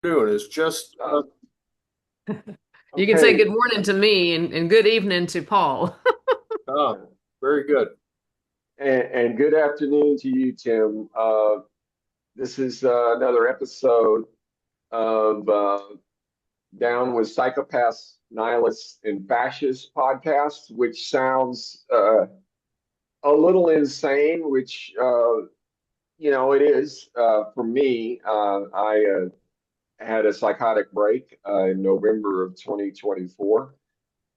Doing is just You can say okay. good morning to me and good evening to Paul. Ah, very good. And good afternoon to you, Tim. This is another episode of Down with Psychopaths, Nihilists, and Fascists podcast, which sounds a little insane, which, it is for me. I had a psychotic break in November of 2024.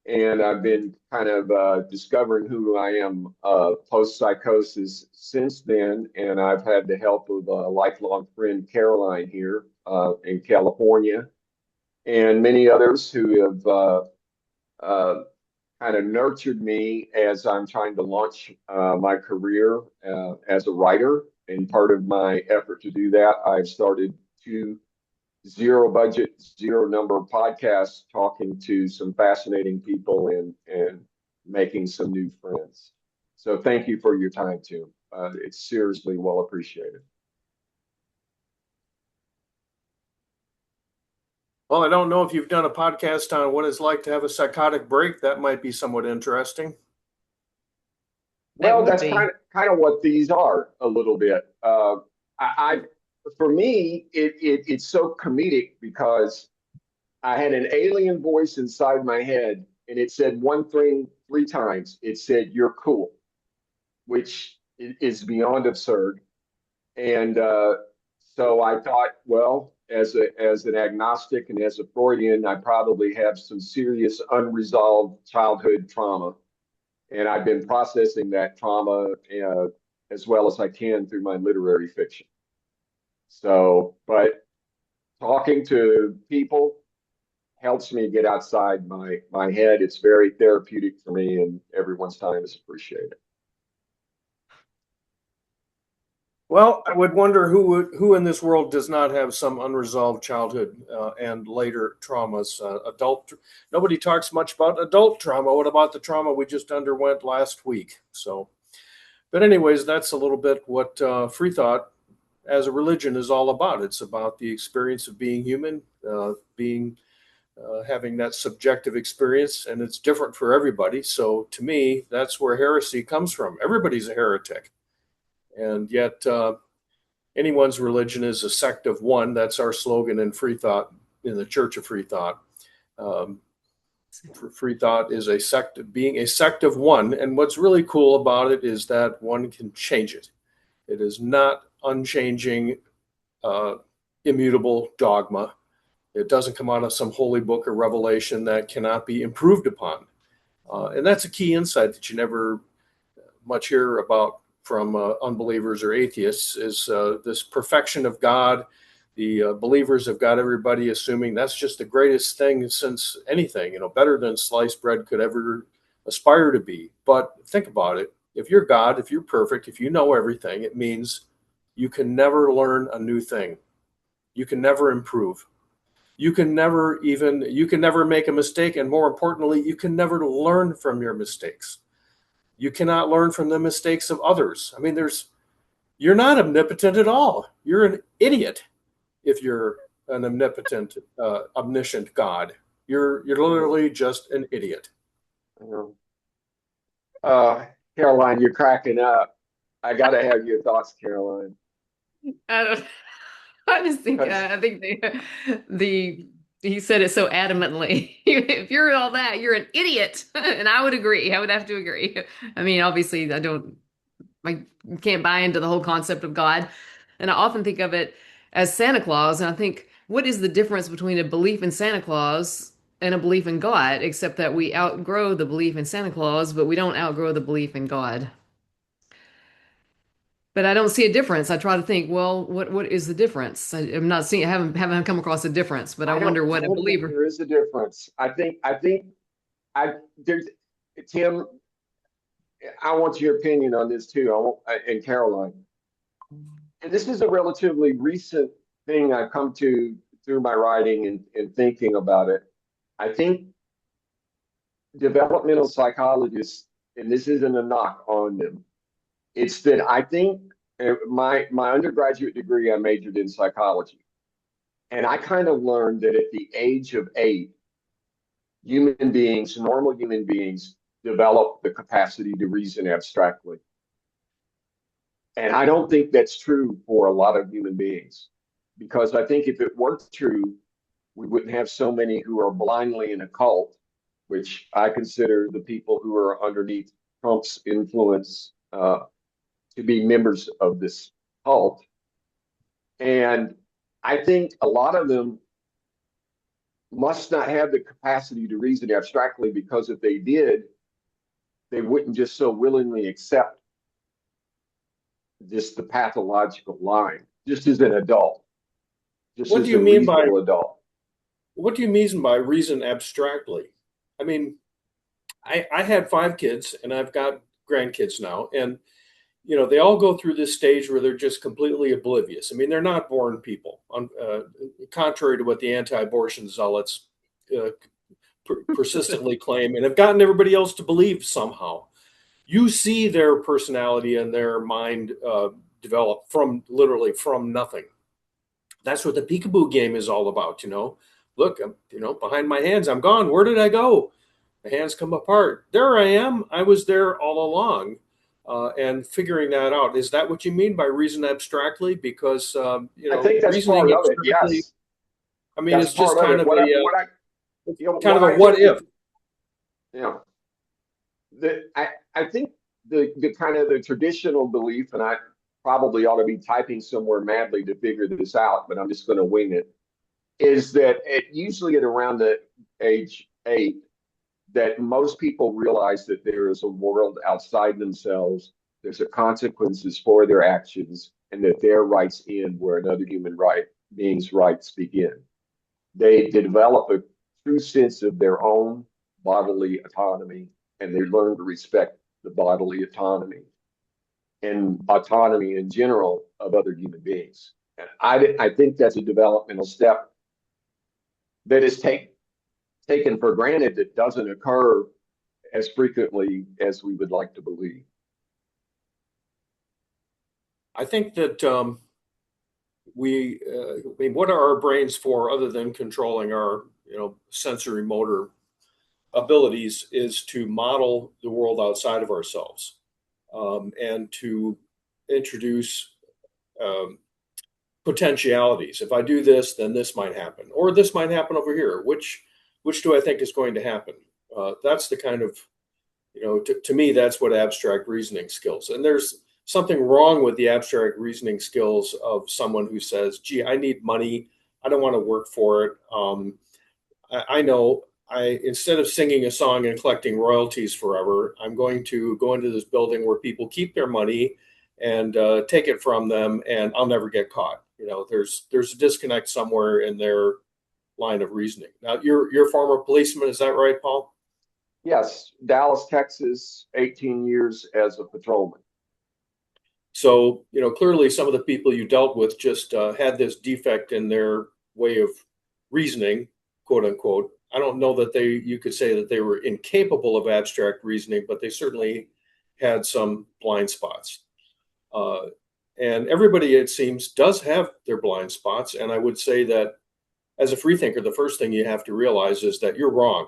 And I've been kind of discovering who I am post psychosis since then. And I've had the help of a lifelong friend, Caroline, here in California, and many others who have kind of nurtured me as I'm trying to launch my career as a writer. And part of my effort to do that, I've started two zero budget, zero number podcasts talking to some fascinating people and making some new friends. So thank you for your time, Tim. It's seriously well appreciated. Well, I don't know if you've done a podcast on what it's like to have a psychotic break. That might be somewhat interesting. That Well, would that's be. kind of what these are a little bit. I for me, it's so comedic because I had an alien voice inside my head, and it said one thing three times. It said, "You're cool," which is beyond absurd. And so I thought, well, as an agnostic and as a Freudian, I probably have some serious unresolved childhood trauma, and I've been processing that trauma as well as I can through my literary fiction. So, but talking to people helps me get outside my head. It's very therapeutic for me, and everyone's time is appreciated. Well, I would wonder who in this world does not have some unresolved childhood and later traumas. Nobody talks much about adult trauma. What about the trauma we just underwent last week? So, but anyways, that's a little bit what Freethought as a religion is all about. It's about the experience of being human, being having that subjective experience, and it's different for everybody. So to me, that's where heresy comes from. Everybody's a heretic, and yet anyone's religion is a sect of one. That's our slogan in Freethought, in the Church of Freethought. Um, Freethought is a sect of being a sect of one, and what's really cool about it is that one can change it. It is not unchanging, uh, immutable dogma. It doesn't come out of some holy book or revelation that cannot be improved upon. And that's a key insight that you never much hear about from unbelievers or atheists is this perfection of God. The believers have got everybody assuming that's just the greatest thing since anything, better than sliced bread could ever aspire to be. But think about it. If you're God, if you're perfect, if you know everything, it means you can never learn a new thing. You can never improve. You can never make a mistake. And more importantly, you can never learn from your mistakes. You cannot learn from the mistakes of others. I mean, you're not omnipotent at all. You're an idiot if you're an omnipotent, omniscient God. You're Mhm. literally just an idiot. Mhm. Uh, Caroline, you're cracking up. I got to have your thoughts, Caroline. I don't. I just think. 'Cause I think the he said it so adamantly. If you're all that, you're an idiot, and I would agree. I would have to agree. I mean, obviously, I don't. I can't buy into the whole concept of God, and I often think of it as Santa Claus, and I think, what is the difference between a belief in Santa Claus and a belief in God, except that we outgrow the belief in Santa Claus, but we don't outgrow the belief in God. But I don't see a difference. I try to think, well, what is the difference? I'm not seeing, haven't come across a difference, but I wonder I what a don't think believer. there is a difference. I there's Tim. I want your opinion on this too. And Caroline. And this is a relatively recent thing I've come to through my writing and thinking about it. I think developmental psychologists, and this isn't a knock on them, it's that I think my undergraduate degree, I majored in psychology. And I kind of learned that at the age of 8, human beings, normal human beings, develop the capacity to reason abstractly. And I don't think that's true for a lot of human beings, because I think if it were true, we wouldn't have so many who are blindly in a cult, which I consider the people who are underneath Trump's influence to be members of this cult. And I think a lot of them must not have the capacity to reason abstractly, because if they did, they wouldn't just so willingly accept just the pathological line, just as an adult, just What do as you a mean by reasonable adult. what do you mean by reason abstractly? I mean, I had 5 kids and I've got grandkids now, and they all go through this stage where they're just completely oblivious. I mean, they're not born people, contrary to what the anti-abortion zealots uh, persistently claim and have gotten everybody else to believe somehow. You see their personality and their mind develop from literally from nothing. That's what the peekaboo game is all about. Look, I'm, behind my hands, I'm gone. Where did I go? The hands come apart. There I am. I was there all along. And figuring that out. Is that what you mean by reason abstractly? Because, I think that's reasoning part of it. abstractly, Yes, I mean, that's it's just part of kind it. of kind of What a I what think if. I think the kind of the traditional belief, and I probably ought to be typing somewhere madly to figure this out, but I'm just going to wing it, is that usually at around the age 8, that most people realize that there is a world outside themselves. There's a consequences for their actions, and that their rights end where another human being's rights begin. They develop a true sense of their own bodily autonomy, and they learn to respect the bodily autonomy and autonomy in general of other human beings. And I think that's a developmental step that is taken for granted, that doesn't occur as frequently as we would like to believe. I think that I mean, what are our brains for other than controlling our, sensory motor abilities is to model the world outside of ourselves, and to introduce um, potentialities. If I do this, then this might happen, or this might happen over here. Which do I think is going to happen? That's the kind of, to me, that's what abstract reasoning skills. And there's something wrong with the abstract reasoning skills of someone who says, "Gee, I need money. I don't want to work for it. I know I instead of singing a song and collecting royalties forever, I'm going to go into this building where people keep their money and take it from them, and I'll never get caught." There's a disconnect somewhere in their line of reasoning. Now, you're a former policeman, is that right, Paul? Yes, Dallas, Texas, 18 years as a patrolman. So, clearly some of the people you dealt with just had this defect in their way of reasoning, quote unquote. I don't know that you could say that they were incapable of abstract reasoning, but they certainly had some blind spots. Uh, and everybody, it seems, does have their blind spots. And I would say that as a freethinker, the first thing you have to realize is that you're wrong.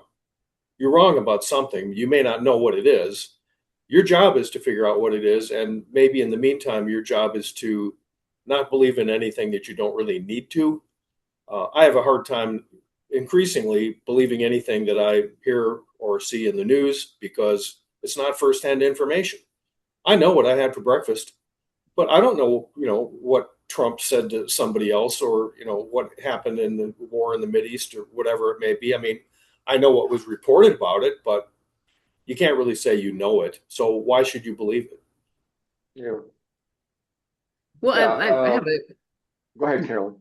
You're wrong about something. You may not know what it is. Your job is to figure out what it is. And maybe in the meantime, your job is to not believe in anything that you don't really need to. I have a hard time increasingly believing anything that I hear or see in the news, because it's not firsthand information. I know what I had for breakfast, but I don't know, what Trump said to somebody else, or, what happened in the war in the Mideast or whatever it may be. I mean, I know what was reported about it, but you can't really say you know it. So why should you believe it? Yeah. Well, Yeah. I have a Go ahead, Carolyn.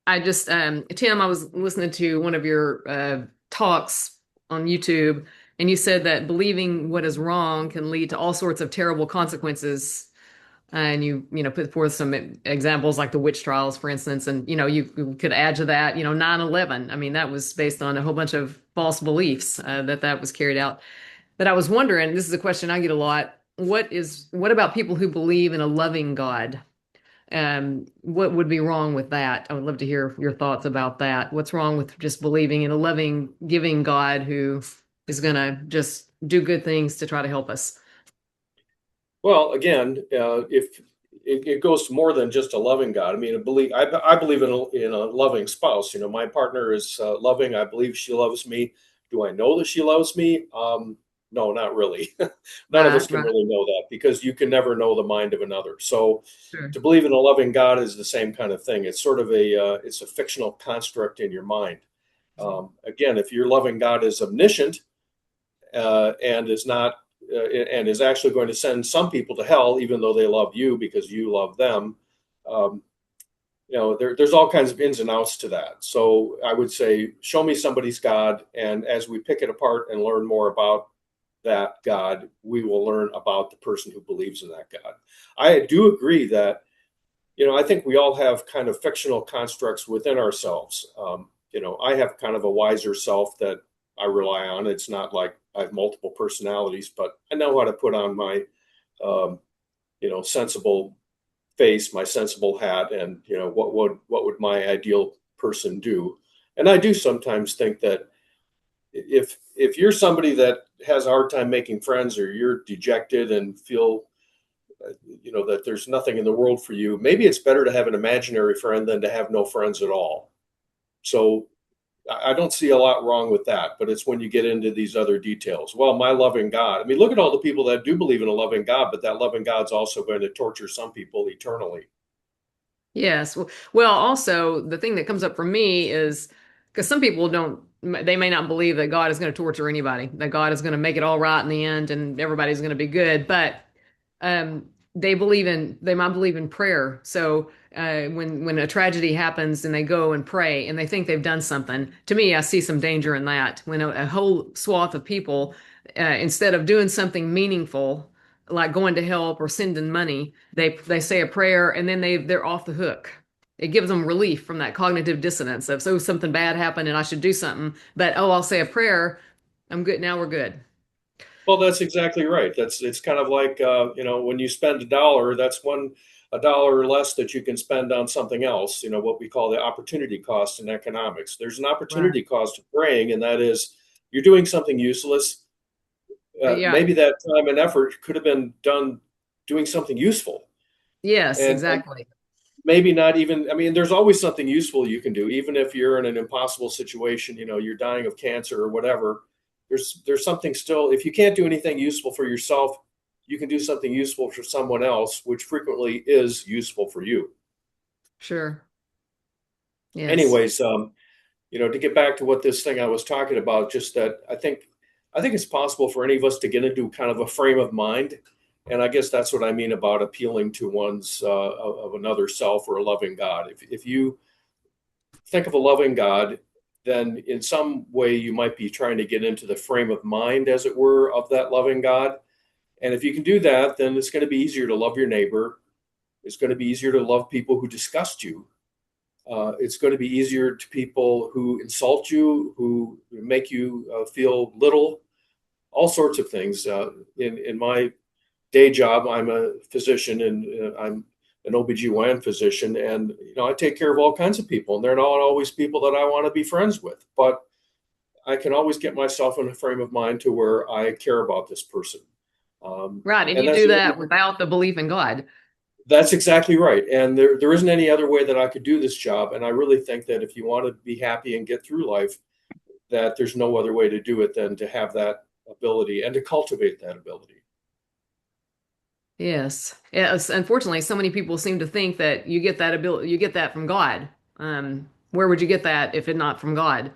I just, Tim, I was listening to one of your talks on YouTube, and you said that believing what is wrong can lead to all sorts of terrible consequences. And you put forth some examples like the witch trials, for instance. And, you could add to that, 9/11. I mean, that was based on a whole bunch of false beliefs that was carried out. But I was wondering, this is a question I get a lot. What about people who believe in a loving God? What would be wrong with that? I would love to hear your thoughts about that. What's wrong with just believing in a loving, giving God who is going to just do good things to try to help us? Well, again, if it goes to more than just a loving God. I mean, I believe in a loving spouse. You know, my partner is loving. I believe she loves me. Do I know that she loves me? No, not really. None of us can Right. really know that because you can never know the mind of another. So, Sure. to believe in a loving God is the same kind of thing. It's sort of it's a fictional construct in your mind. Again, if your loving God is omniscient, and is not and is actually going to send some people to hell, even though they love you because you love them. Um, there's all kinds of ins and outs to that. So I would say, show me somebody's God, and as we pick it apart and learn more about that God, we will learn about the person who believes in that God. I do agree that I think we all have kind of fictional constructs within ourselves. I have kind of a wiser self that I rely on. It's not like I have multiple personalities, but I know how to put on my, um, sensible face, my sensible hat, and what would my ideal person do? And I do sometimes think that if you're somebody that has a hard time making friends, or you're dejected and feel that there's nothing in the world for you, maybe it's better to have an imaginary friend than to have no friends at all. So I don't see a lot wrong with that, but it's when you get into these other details. Well, my loving God, I mean, look at all the people that do believe in a loving God, but that loving God's also going to torture some people eternally. Yes. Well, also the thing that comes up for me is because some people don't, they may not believe that God is going to torture anybody, that God is going to make it all right in the end and everybody's going to be good. But um, they might believe in prayer. So when a tragedy happens and they go and pray and they think they've done something, to me, I see some danger in that. When a whole swath of people, instead of doing something meaningful, like going to help or sending money, they say a prayer and then they're off the hook. It gives them relief from that cognitive dissonance of, so something bad happened and I should do something, but oh, I'll say a prayer, I'm good, now we're good. Well, that's exactly right. It's kind of like when you spend $1, that's a dollar less that you can spend on something else. You know what we call the opportunity cost in economics. There's an Right. opportunity cost of praying, and that is you're doing something useless. Yeah. Maybe that time and effort could have been done doing something useful, Yes, and exactly. maybe not even. I mean, there's always something useful you can do, even if you're in an impossible situation. You're dying of cancer or whatever. There's something still. If you can't do anything useful for yourself, you can do something useful for someone else, which frequently is useful for you. Sure. Yes. Anyways, to get back to what this thing I was talking about, just that I think it's possible for any of us to get into kind of a frame of mind, and I guess that's what I mean about appealing to one's of another self or a loving God. If you think of a loving God, then in some way you might be trying to get into the frame of mind, as it were, of that loving God. And if you can do that, then it's going to be easier to love your neighbor. It's going to be easier to love people who disgust you. It's going to be easier to people who insult you, who make you feel little, all sorts of things. In my day job, I'm a physician, and I'm an OBGYN physician, and I take care of all kinds of people, and they're not always people that I want to be friends with, but I can always get myself in a frame of mind to where I care about this person. Right. And And you that's do the that only without the belief in God. That's exactly right. And there isn't any other way that I could do this job. And I really think that if you want to be happy and get through life, that there's no other way to do it than to have that ability and to cultivate that ability. Yes. Yes. Unfortunately, so many people seem to think that you get that ability, you get that from God. Where would you get that if it not from God?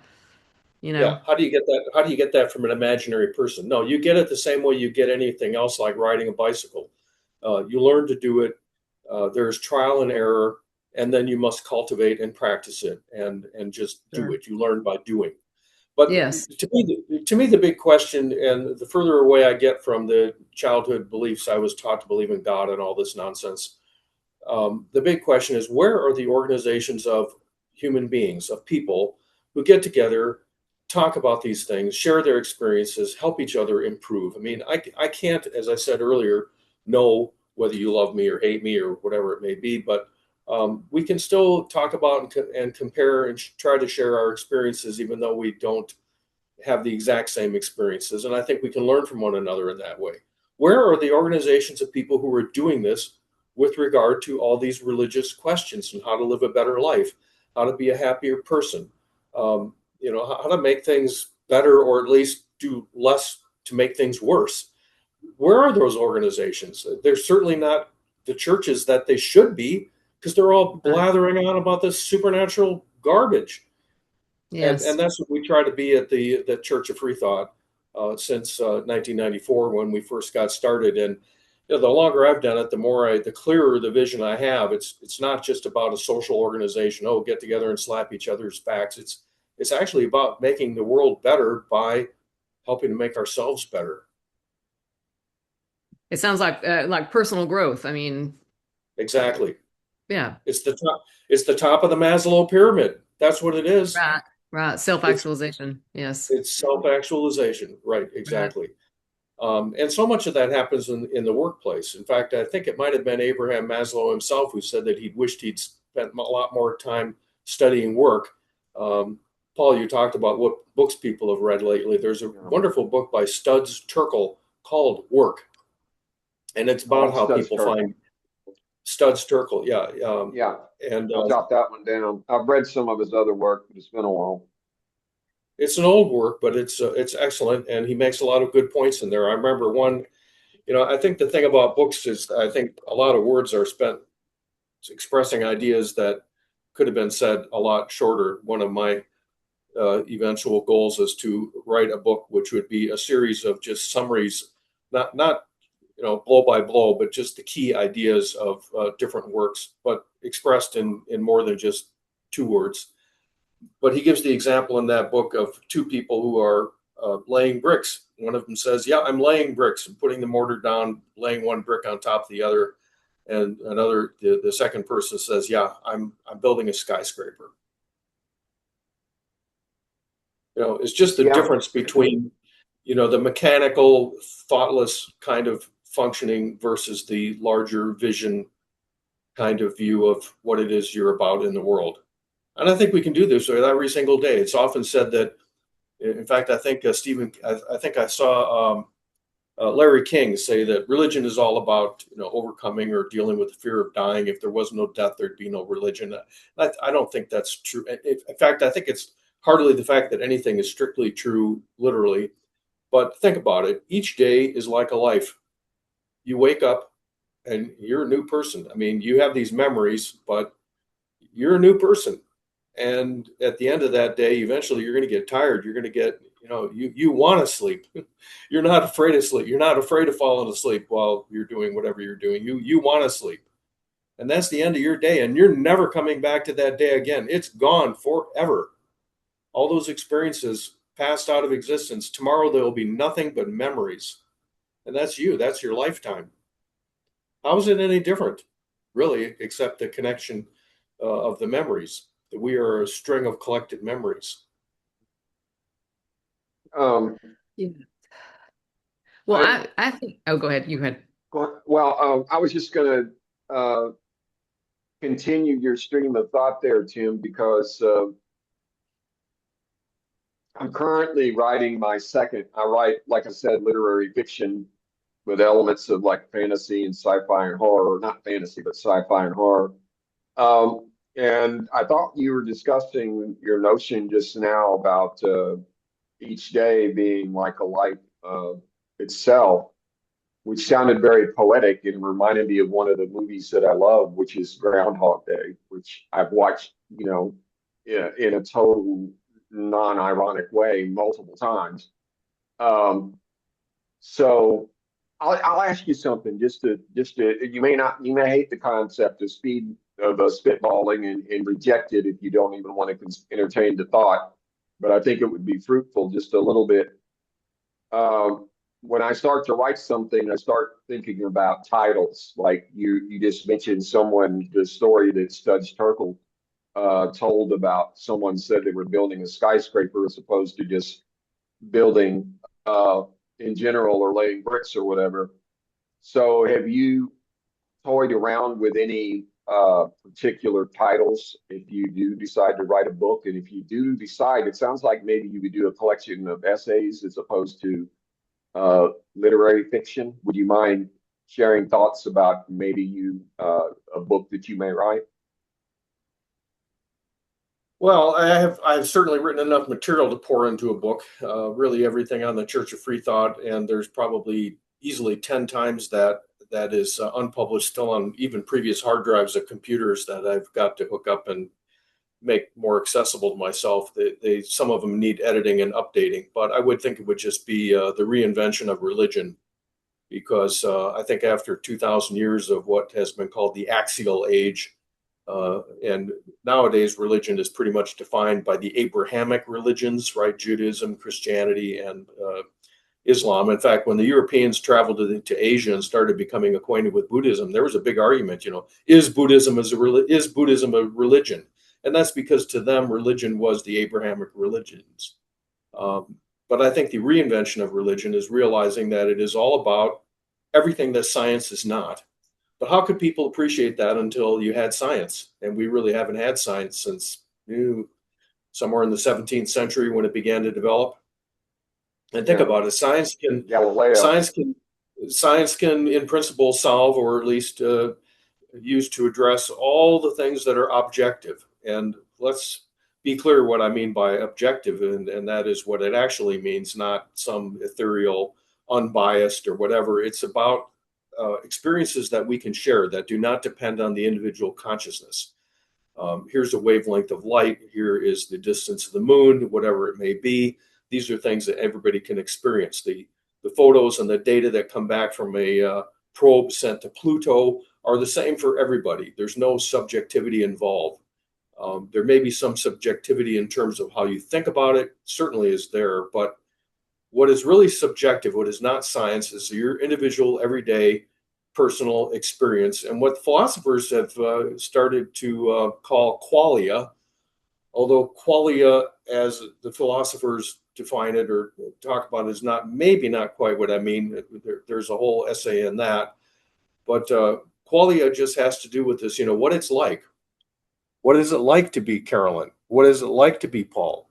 You Yeah. know? How do you get that? How do you get that from an imaginary person? No, you get it the same way you get anything else, like riding a bicycle. You learn to do it. There's trial and error, and then you must cultivate and practice it, and just do Sure. it. You learn by doing. But Yes. to me, the big question, and the further away I get from the childhood beliefs I was taught to believe in God and all this nonsense, the big question is, where are the organizations of human beings, of people who get together, talk about these things, share their experiences, help each other improve? I mean, I can't, as I said earlier, know whether you love me or hate me or whatever it may be, but we can still talk about and compare and try to share our experiences, even though we don't have the exact same experiences. And I think we can learn from one another in that way. Where are the organizations of people who are doing this with regard to all these religious questions and how to live a better life, how to be a happier person, how to make things better, or at least do less to make things worse? Where are those organizations? They're certainly not the churches that they should be, because they're all blathering on about this supernatural garbage. Yes. And that's what we try to be at the Church of Freethought since 1994, when we first got started. And the longer I've done it, the clearer the vision I have. It's not just about a social organization. Oh, get together and slap each other's backs. It's actually about making the world better by helping to make ourselves better. It sounds like personal growth. I mean, Exactly. yeah. It's the top. It's the top of the Maslow pyramid. That's what it is. Right. Right. Self-actualization. Yes. It's self-actualization. Right. Right. Exactly. And so much of that happens in the workplace. In fact, I think it might have been Abraham Maslow himself who said that he wished he'd spent a lot more time studying work. Paul, you talked about what books people have read lately. There's a wonderful book by Studs Terkel called Work. And it's about how people find Studs Terkel. Yeah. Yeah. And I'll jot that one down. I've read some of his other work, but it's been a while. it's an old work, but it's excellent. And he makes a lot of good points in there. I remember one, I think the thing about books is I think a lot of words are spent expressing ideas that could have been said a lot shorter. One of my eventual goals is to write a book which would be a series of just summaries, not blow by blow, but just the key ideas of different works, but expressed in more than just two words. But he gives the example in that book of two people who are laying bricks. One of them says, "Yeah, I'm laying bricks and putting the mortar down, laying one brick on top of the other." And the second person says, "Yeah, I'm building a skyscraper." It's just the difference between, the mechanical, thoughtless kind of functioning versus the larger vision kind of view of what it is you're about in the world. And I think we can do this every single day. It's often said that, in fact, I think I think I saw Larry King say that religion is all about overcoming or dealing with the fear of dying. If there was no death, there'd be no religion. I don't think that's true. In fact, I think it's hardly the fact that anything is strictly true, literally. But think about it. Each day is like a life. You wake up and you're a new person. I mean, you have these memories, but you're a new person. And at the end of that day, eventually you're going to get tired. You're going to get, you want to sleep. You're not afraid of sleep. You're not afraid of falling asleep while you're doing whatever you're doing. You want to sleep. And that's the end of your day. And you're never coming back to that day again. It's gone forever. All those experiences passed out of existence. Tomorrow there will be nothing but memories. And that's you. That's your lifetime. How is it any different, really, except the connection of the memories? That we are a string of collected memories. Yeah. Well, I think. Oh, go ahead. You had. Well, I was just going to continue your stream of thought there, Tim, because I'm currently writing my second. I write, like I said, literary fiction with elements of like fantasy and sci-fi and horror, not fantasy, but sci-fi and horror. And I thought you were discussing your notion just now about each day being like a life itself, which sounded very poetic and reminded me of one of the movies that I love, which is Groundhog Day, which I've watched, in a total non-ironic way multiple times. So I'll ask you something you may hate the concept of spitballing and reject it if you don't even want to entertain the thought, but I think it would be fruitful just a little bit. When I start to write something, I start thinking about titles. Like you just mentioned the story that Studs Terkel told about someone said they were building a skyscraper as opposed to just building in general or laying bricks or whatever. So have you toyed around with any particular titles if you do decide to write a book? And if you do decide, it sounds like maybe you would do a collection of essays as opposed to literary fiction. Would you mind sharing thoughts about maybe a book that you may write? Well, I've certainly written enough material to pour into a book. Really, everything on the Church of Freethought, and there's probably easily 10 times that is unpublished, still on even previous hard drives of computers that I've got to hook up and make more accessible to myself. Some of them need editing and updating, but I would think it would just be the reinvention of religion, because I think after 2,000 years of what has been called the axial age, and nowadays religion is pretty much defined by the Abrahamic religions, right? Judaism, Christianity, and Islam. In fact, when the Europeans traveled to Asia and started becoming acquainted with Buddhism, there was a big argument. Is Buddhism a religion? And that's because to them, religion was the Abrahamic religions. But I think the reinvention of religion is realizing that it is all about everything that science is not. But how could people appreciate that until you had science? And we really haven't had science since somewhere in the 17th century when it began to develop. And think about it, Galileo. science can in principle solve, or at least use to address all the things that are objective. And let's be clear what I mean by objective, and that is what it actually means, not some ethereal, unbiased or whatever. It's about experiences that we can share that do not depend on the individual consciousness. Here's a wavelength of light. Here is the distance of the moon, whatever it may be. These are things that everybody can experience. The photos and the data that come back from a probe sent to Pluto are the same for everybody. There's no subjectivity involved. There may be some subjectivity in terms of how you think about it, certainly is there, but what is really subjective, what is not science, is your individual, everyday, personal experience. And what philosophers have started to call qualia, although qualia, as the philosophers define it or talk about, is maybe not quite what I mean. There's a whole essay in that. But qualia just has to do with this, what it's like. What is it like to be Carolyn? What is it like to be Paul?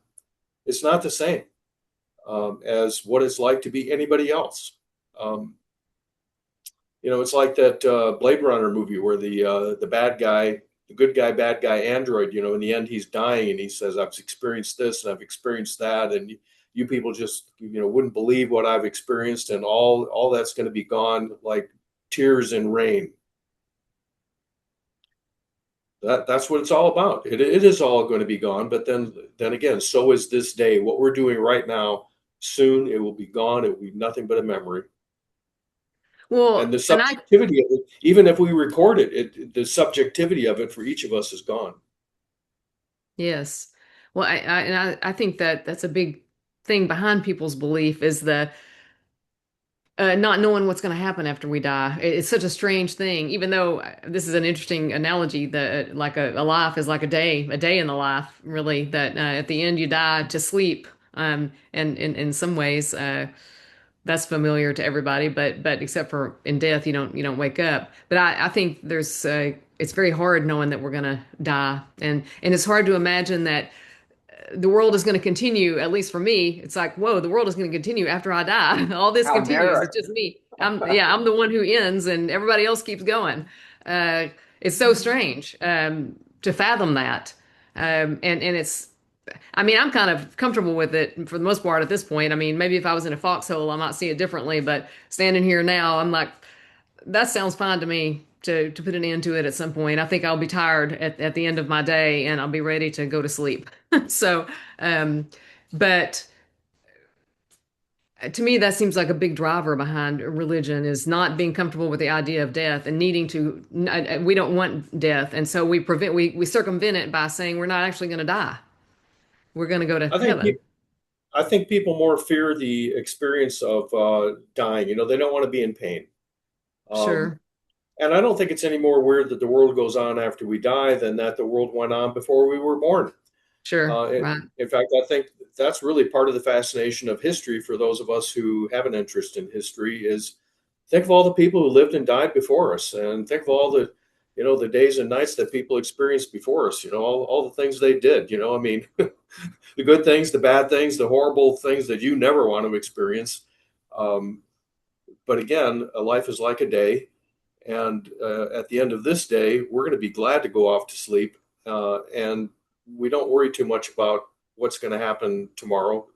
It's not the same as what it's like to be anybody else. It's like that Blade Runner movie where the bad guy, the good guy, bad guy android, in the end he's dying and he says, I've experienced this and I've experienced that, and you people just wouldn't believe what I've experienced, and all that's going to be gone like tears in rain. That's what it's all about. It is all going to be gone, but then again, so is this day. What we're doing right now, soon it will be gone. It will be nothing but a memory. Well, And the subjectivity of it, even if we record it, the subjectivity of it for each of us is gone. yes. Well, I think that that's a big thing behind people's belief is the not knowing what's going to happen after we die. It's such a strange thing, even though this is an interesting analogy that like a life is like a day in the life, really, that at the end you die to sleep. And in some ways, that's familiar to everybody, but except for in death, you don't wake up. But I think it's very hard knowing that we're going to die. And it's hard to imagine that the world is going to continue, at least for me. It's like, whoa, the world is going to continue after I die. All this How continues. dare It's just me. I'm the one who ends and everybody else keeps going. It's so strange to fathom that. And it's, I mean, I'm kind of comfortable with it for the most part at this point. I mean, maybe if I was in a foxhole, I might see it differently, but standing here now, I'm like, that sounds fine to me to put an end to it at some point. I think I'll be tired at the end of my day and I'll be ready to go to sleep. So, but to me, that seems like a big driver behind religion is not being comfortable with the idea of death and needing to, we don't want death. And so we circumvent it by saying we're not actually going to die. We're going to go to heaven. I think people more fear the experience of dying. They don't want to be in pain. Sure. And I don't think it's any more weird that the world goes on after we die than that the world went on before we were born. Sure. Right. In fact, I think that's really part of the fascination of history for those of us who have an interest in history is think of all the people who lived and died before us, and think of all the the days and nights that people experienced before us, all the things they did, I mean, the good things, the bad things, the horrible things that you never want to experience. But again, a life is like a day. And at the end of this day, we're going to be glad to go off to sleep. And we don't worry too much about what's going to happen tomorrow.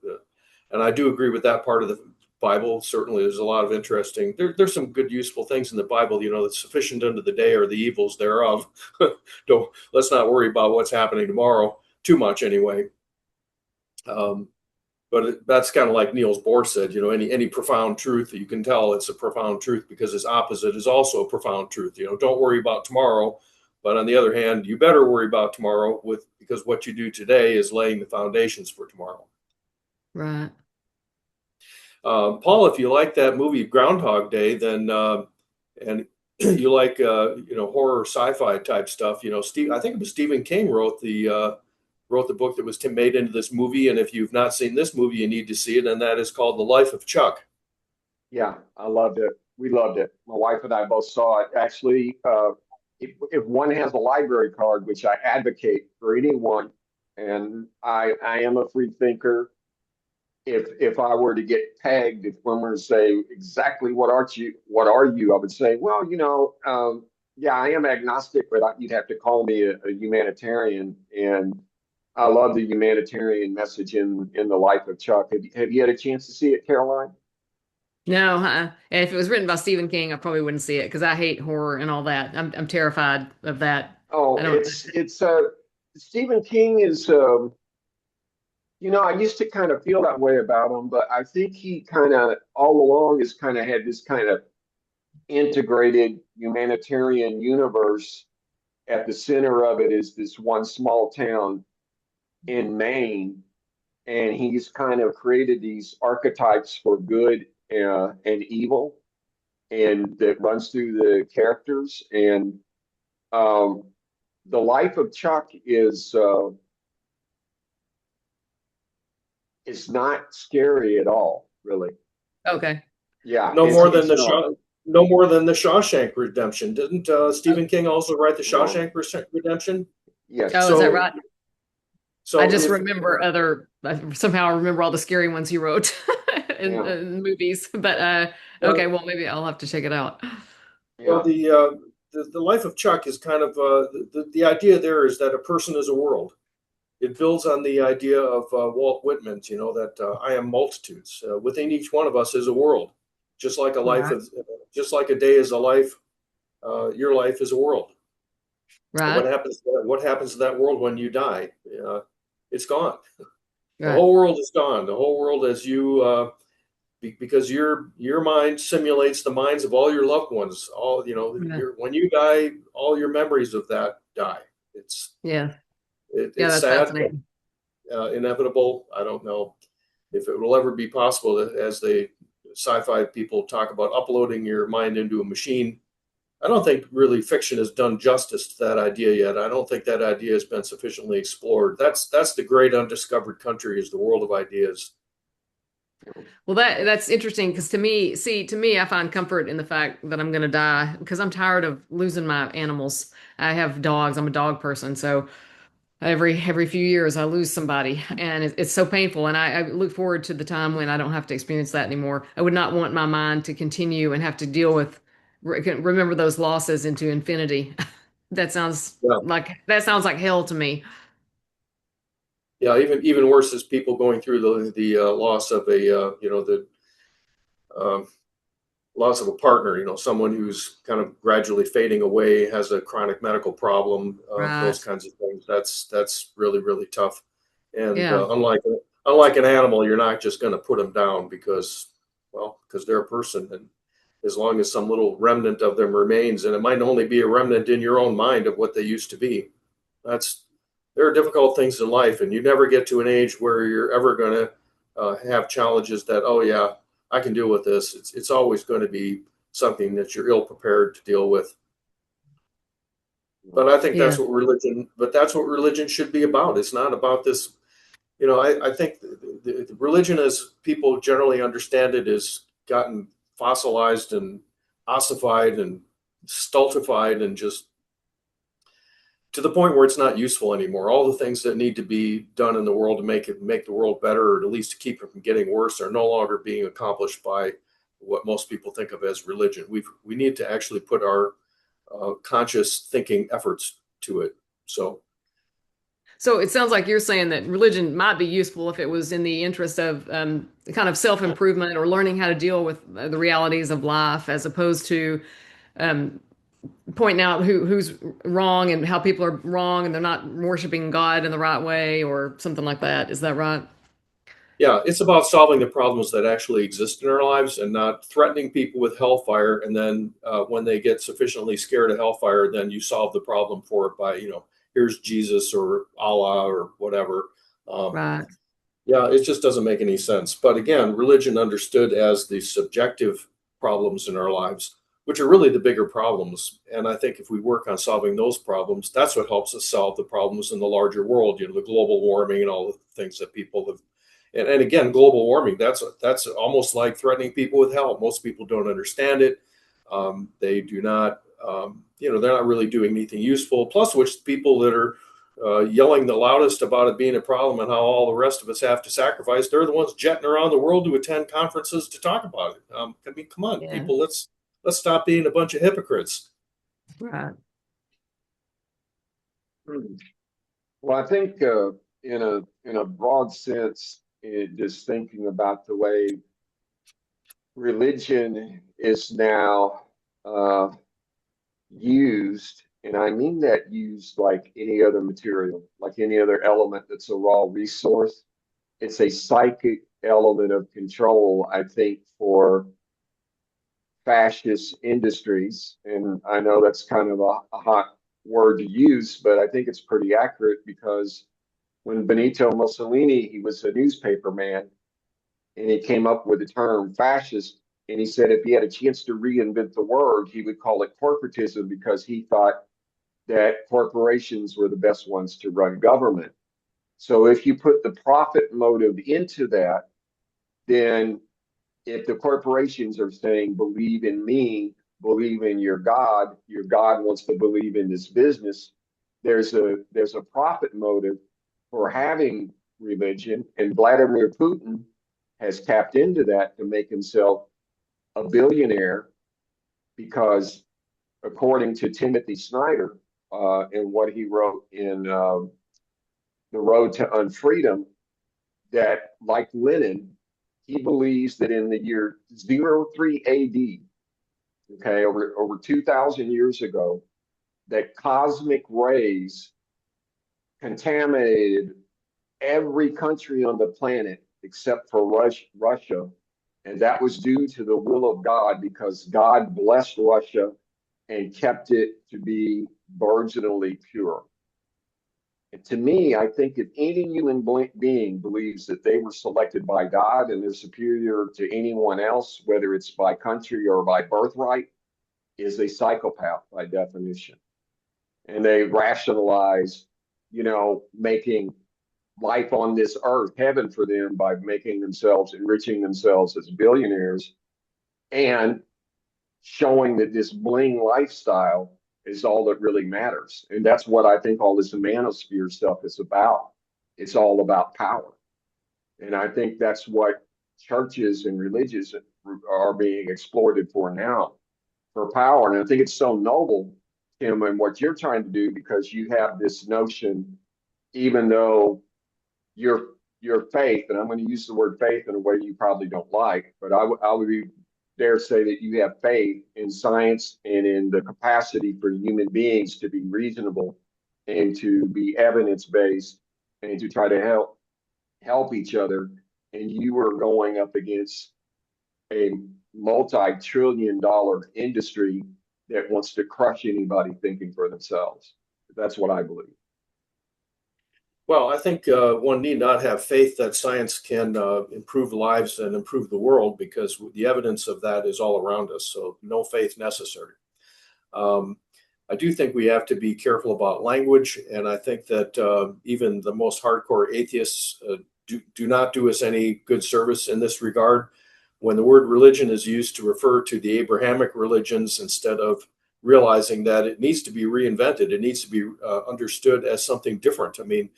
And I do agree with that part of the Bible. Certainly, there's a lot of interesting, there's some good, useful things in the Bible, that's sufficient unto the day or the evils thereof. Let's not worry about what's happening tomorrow too much anyway. But that's kind of like Niels Bohr said, any profound truth, you can tell it's a profound truth because its opposite is also a profound truth. Don't worry about tomorrow, but on the other hand, you better worry about tomorrow because what you do today is laying the foundations for tomorrow. Right. Paul, if you like that movie Groundhog Day, then and you like horror sci-fi type stuff, Steve, I think it was Stephen King wrote the book that was made into this movie. And if you've not seen this movie, you need to see it. And that is called The Life of Chuck. Yeah, I loved it. We loved it. My wife and I both saw it. Actually, if one has a library card, which I advocate for anyone, and I am a free thinker. If I were to get tagged, if one were to say exactly what are you, I would say, well, yeah, I am agnostic, but you'd have to call me a humanitarian. And I love the humanitarian message in The Life of Chuck. Have you had a chance to see it, Caroline? No, if it was written by Stephen King, I probably wouldn't see it because I hate horror and all that. I'm terrified of that. Oh, I don't. it's Stephen King is I used to kind of feel that way about him, but I think he kind of all along has kind of had this kind of integrated humanitarian universe. At the center of it is this one small town in Maine, and he's kind of created these archetypes for good and evil, and that runs through the characters. And um, The Life of Chuck is not scary at all, really. Okay. Yeah, No more than it's not. no more than the Shawshank Redemption. Didn't StephenKing also write the No. Shawshank Redemption? Yes. Oh, is that right? So I just if remember somehow I remember all the scary ones he wrote in, Yeah. in movies. But okay, well maybe I'll have to check it out. well, Yeah. the Life of Chuck is kind of the idea there is that a person is a world. It builds on the idea of Walt Whitman's, that I am multitudes. Within each one of us is a world, just like Right. just like a day is a life. Your life is a world. And Right. What happens to that world when you die? It's gone. The Right. whole world is gone. The whole world, as you because your mind simulates the minds of all your loved ones. All Yeah. when you die, all your memories of that die. It's Yeah. Yeah, it's that's sad, fascinating. but inevitable. I don't know if it will ever be possible that, as the sci-fi people talk about uploading your mind into a machine. I don't think really fiction has done justice to that idea yet. I don't think that idea has been sufficiently explored. That's the great undiscovered country, is the world of ideas. Well, that's interesting because to me, I find comfort in the fact that I'm going to die because I'm tired of losing my animals. I have dogs. I'm a dog person, so every few years I lose somebody, and it's so painful. And I look forward to the time when I don't have to experience that anymore. I would not want my mind to continue and have to deal with remember those losses into infinity. Yeah, That sounds like hell to me. yeah. Even worse is people going through the loss of the um, loss of a partner. Someone who's kind of gradually fading away, has a chronic medical problem, those Right. kinds of things. That's really really tough. And Yeah. unlike an animal, you're not just going to put them down because they're a person, and as long as some little remnant of them remains, and it might only be a remnant in your own mind of what they used to be. That's There are difficult things in life, and you never get to an age where you're ever going to have challenges that, oh yeah, I can deal with this. It's always going to be something that you're ill prepared to deal with. But I think Yeah. that's what religion should be about. It's not about this. I think the religion, as people generally understand it, has gotten fossilized and ossified and stultified and just to the point where it's not useful anymore. All the things that need to be done in the world to make the world better, or at least to keep it from getting worse, are no longer being accomplished by what most people think of as religion. We need to actually put our conscious thinking efforts to it. So it sounds like you're saying that religion might be useful if it was in the interest of kind of self-improvement or learning how to deal with the realities of life, as opposed to um, pointing out who's wrong and how people are wrong and they're not worshiping God in the right way or something like that. Is that right? Yeah, it's about solving the problems that actually exist in our lives and not threatening people with hellfire. And then when they get sufficiently scared of hellfire, then you solve the problem for it by, here's Jesus or Allah or whatever. Um, Right. yeah, it just doesn't make any sense. But again, religion understood as the subjective problems in our lives, which are really the bigger problems. And I think if we work on solving those problems, that's what helps us solve the problems in the larger world, the global warming and all the things that people have. And again, global warming, that's almost like threatening people with hell. Most people don't understand it. They do not, they're not really doing anything useful. Plus, which people that are yelling the loudest about it being a problem and how all the rest of us have to sacrifice, they're the ones jetting around the world to attend conferences to talk about it. I mean, come on, Yeah. people, let's stop being a bunch of hypocrites. Right. Well, I think in a broad sense, just thinking about the way religion is now uh, used, and I mean that used like any other material, like any other element that's a raw resource. It's a psychic element of control, I think, for fascist industries. And I know that's kind of a hot word to use, but I think it's pretty accurate because when Benito Mussolini, he was a newspaper man, and he came up with the term fascist. And he said if he had a chance to reinvent the word, he would call it corporatism because he thought that corporations were the best ones to run government. So if you put the profit motive into that, then if the corporations are saying, believe in me, believe in your God wants to believe in this business, there's a profit motive for having religion. And Vladimir Putin has tapped into that to make himself a billionaire because according to Timothy Snyder, in what he wrote in The Road to Unfreedom, that like Lenin, he believes that in the year 03 AD, okay, over 2,000 years ago, that cosmic rays contaminated every country on the planet except for Russia. And that was due to the will of God because God blessed Russia and kept it to be virginally pure. And to me, I think if any human being believes that they were selected by God and they're superior to anyone else, whether it's by country or by birthright, is a psychopath by definition. And they rationalize, making life on this earth heaven for them by enriching themselves as billionaires and showing that this bling lifestyle is all that really matters. And that's what I think all this manosphere stuff is about. It's all about power. And I think that's what churches and religions are being exploited for now, for power. And I think it's so noble, Tim, and what you're trying to do because you have this notion, even though your faith, and I'm going to use the word faith in a way you probably don't like, but I would dare say that you have faith in science and in the capacity for human beings to be reasonable and to be evidence based and to try to help each other. And you are going up against a multi-trillion-dollar industry that wants to crush anybody thinking for themselves. That's what I believe. Well, I think one need not have faith that science can improve lives and improve the world because the evidence of that is all around us. So no faith necessary. Um, I do think we have to be careful about language. And I think that even the most hardcore atheists do not do us any good service in this regard. When the word religion is used to refer to the Abrahamic religions instead of realizing that it needs to be reinvented. It needs to be understood as something different. I mean,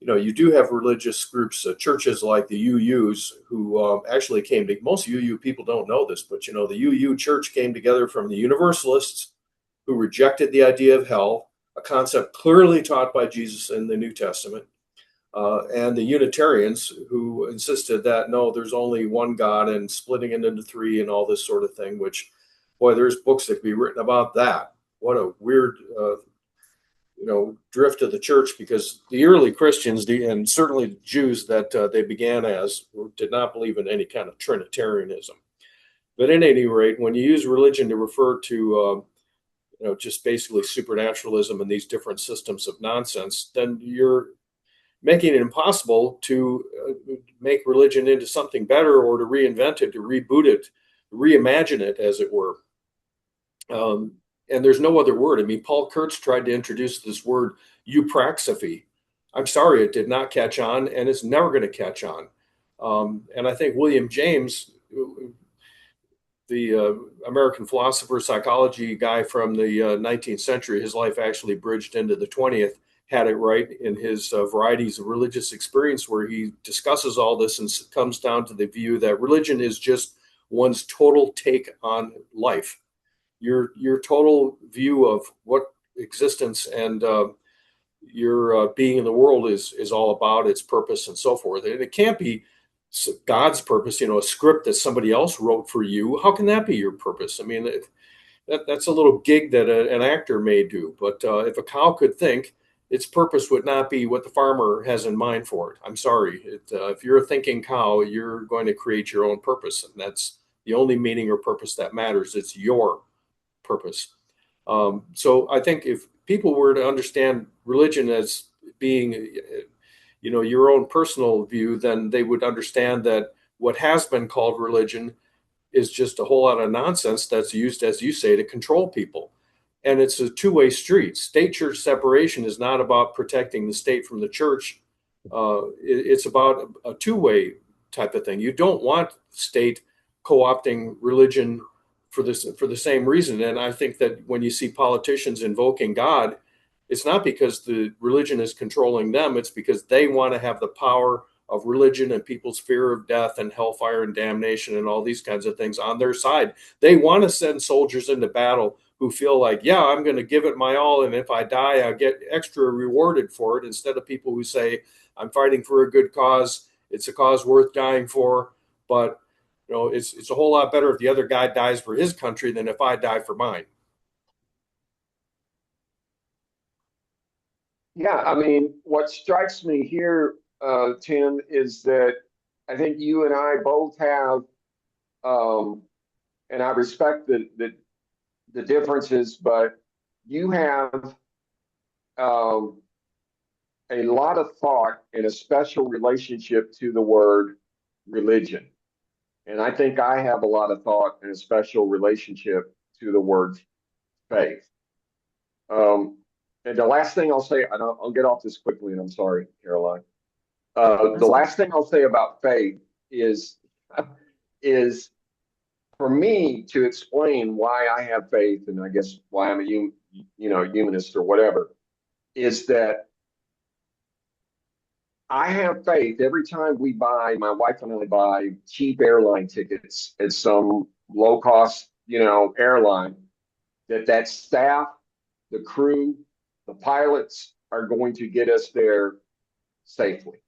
you do have religious groups, churches like the UUs, who actually came to, most UU people don't know this, but the UU church came together from the Universalists, who rejected the idea of hell, a concept clearly taught by Jesus in the New Testament, and the Unitarians, who insisted that no, there's only one God and splitting it into three and all this sort of thing, which, boy, there's books that can be written about that. What a weird drift of the church, because the early Christians, and certainly the Jews that they began as, did not believe in any kind of Trinitarianism. But at any rate, when you use religion to refer to just basically supernaturalism and these different systems of nonsense, then you're making it impossible to make religion into something better, or to reinvent it, to reboot it, reimagine it, as it were. And there's no other word. I mean, Paul Kurtz tried to introduce this word eupraxiphy. I'm sorry, it did not catch on, and it's never going to catch on. And I think William James, the American philosopher, psychology guy from the 19th century, his life actually bridged into the 20th, had it right in his Varieties of Religious Experience, where he discusses all this and comes down to the view that religion is just one's total take on life. Your total view of what existence and your being in the world is all about, its purpose and so forth. And it can't be God's purpose, a script that somebody else wrote for you. How can that be your purpose? I mean, that's a little gig that an actor may do. But if a cow could think, its purpose would not be what the farmer has in mind for it. I'm sorry. If you're a thinking cow, you're going to create your own purpose. And that's the only meaning or purpose that matters. It's your purpose. So I think if people were to understand religion as being, your own personal view, then they would understand that what has been called religion is just a whole lot of nonsense that's used, as you say, to control people. And it's a two-way street. State-church separation is not about protecting the state from the church. It's about a two-way type of thing. You don't want state co-opting religion for the same reason. And I think that when you see politicians invoking God, it's not because the religion is controlling them. It's because they want to have the power of religion and people's fear of death and hellfire and damnation and all these kinds of things on their side. They want to send soldiers into battle who feel like, yeah, I'm going to give it my all, and if I die, I'll get extra rewarded for it, instead of people who say, I'm fighting for a good cause. It's a cause worth dying for, but it's a whole lot better if the other guy dies for his country than if I die for mine. Yeah, I mean, what strikes me here, Tim, is that I think you and I both have, and I respect the differences, but you have a lot of thought and a special relationship to the word religion. And I think I have a lot of thought and a special relationship to the word faith. And the last thing I'll say, and I'll get off this quickly, and I'm sorry, Caroline. The last thing I'll say about faith is for me to explain why I have faith, and I guess why I'm a humanist or whatever, is that I have faith every time my wife and I buy cheap airline tickets at some low cost, airline, that staff, the crew, the pilots are going to get us there safely.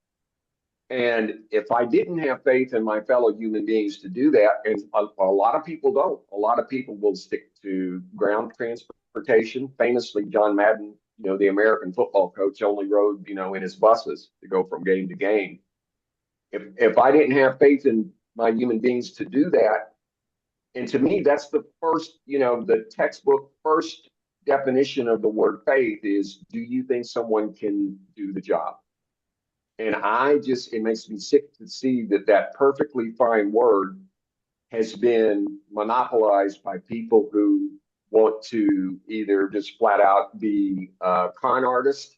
And if I didn't have faith in my fellow human beings to do that, and a lot of people don't, a lot of people will stick to ground transportation. Famously, John Madden, the American football coach, only rode, in his buses to go from game to game. If I didn't have faith in my human beings to do that, and to me, that's the first, the textbook first definition of the word faith is, do you think someone can do the job? And it makes me sick to see that perfectly fine word has been monopolized by people who want to either just flat out be con artists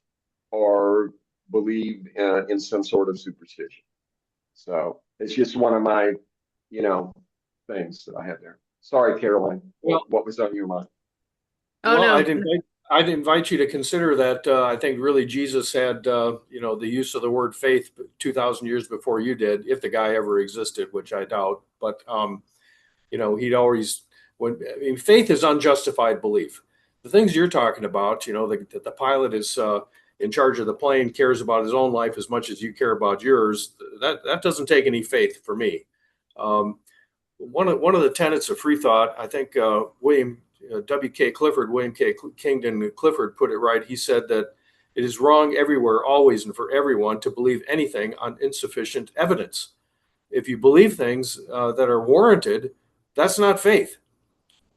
or believe in some sort of superstition. So it's just one of my, things that I have there. Sorry, Caroline. Well, what was on your mind? Oh Well, no. I'd invite you to consider that. I think really Jesus had, the use of the word faith 2,000 years before you did, if the guy ever existed, which I doubt. But he'd always faith is unjustified belief. The things you're talking about, that the pilot is in charge of the plane, cares about his own life as much as you care about yours. That doesn't take any faith for me. Um, one of the tenets of free thought, I think William K. Kingdon Clifford put it right. He said that it is wrong everywhere, always, and for everyone to believe anything on insufficient evidence. If you believe things that are warranted, that's not faith.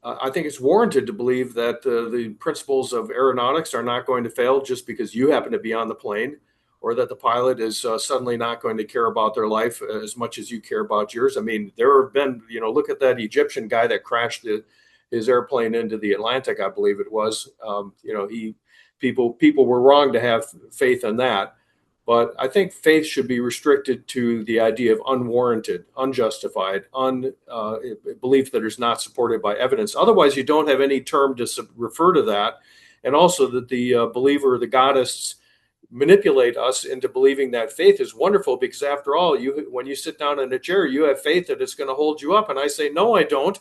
I think it's warranted to believe that the principles of aeronautics are not going to fail just because you happen to be on the plane, or that the pilot is suddenly not going to care about their life as much as you care about yours. I mean, there have been, look at that Egyptian guy that crashed his airplane into the Atlantic, I believe it was. People were wrong to have faith in that. But I think faith should be restricted to the idea of unwarranted, unjustified, belief that is not supported by evidence. Otherwise, you don't have any term to refer to that. And also that the believer, the Godists, manipulate us into believing that faith is wonderful because, after all, when you sit down in a chair, you have faith that it's going to hold you up. And I say, no, I don't.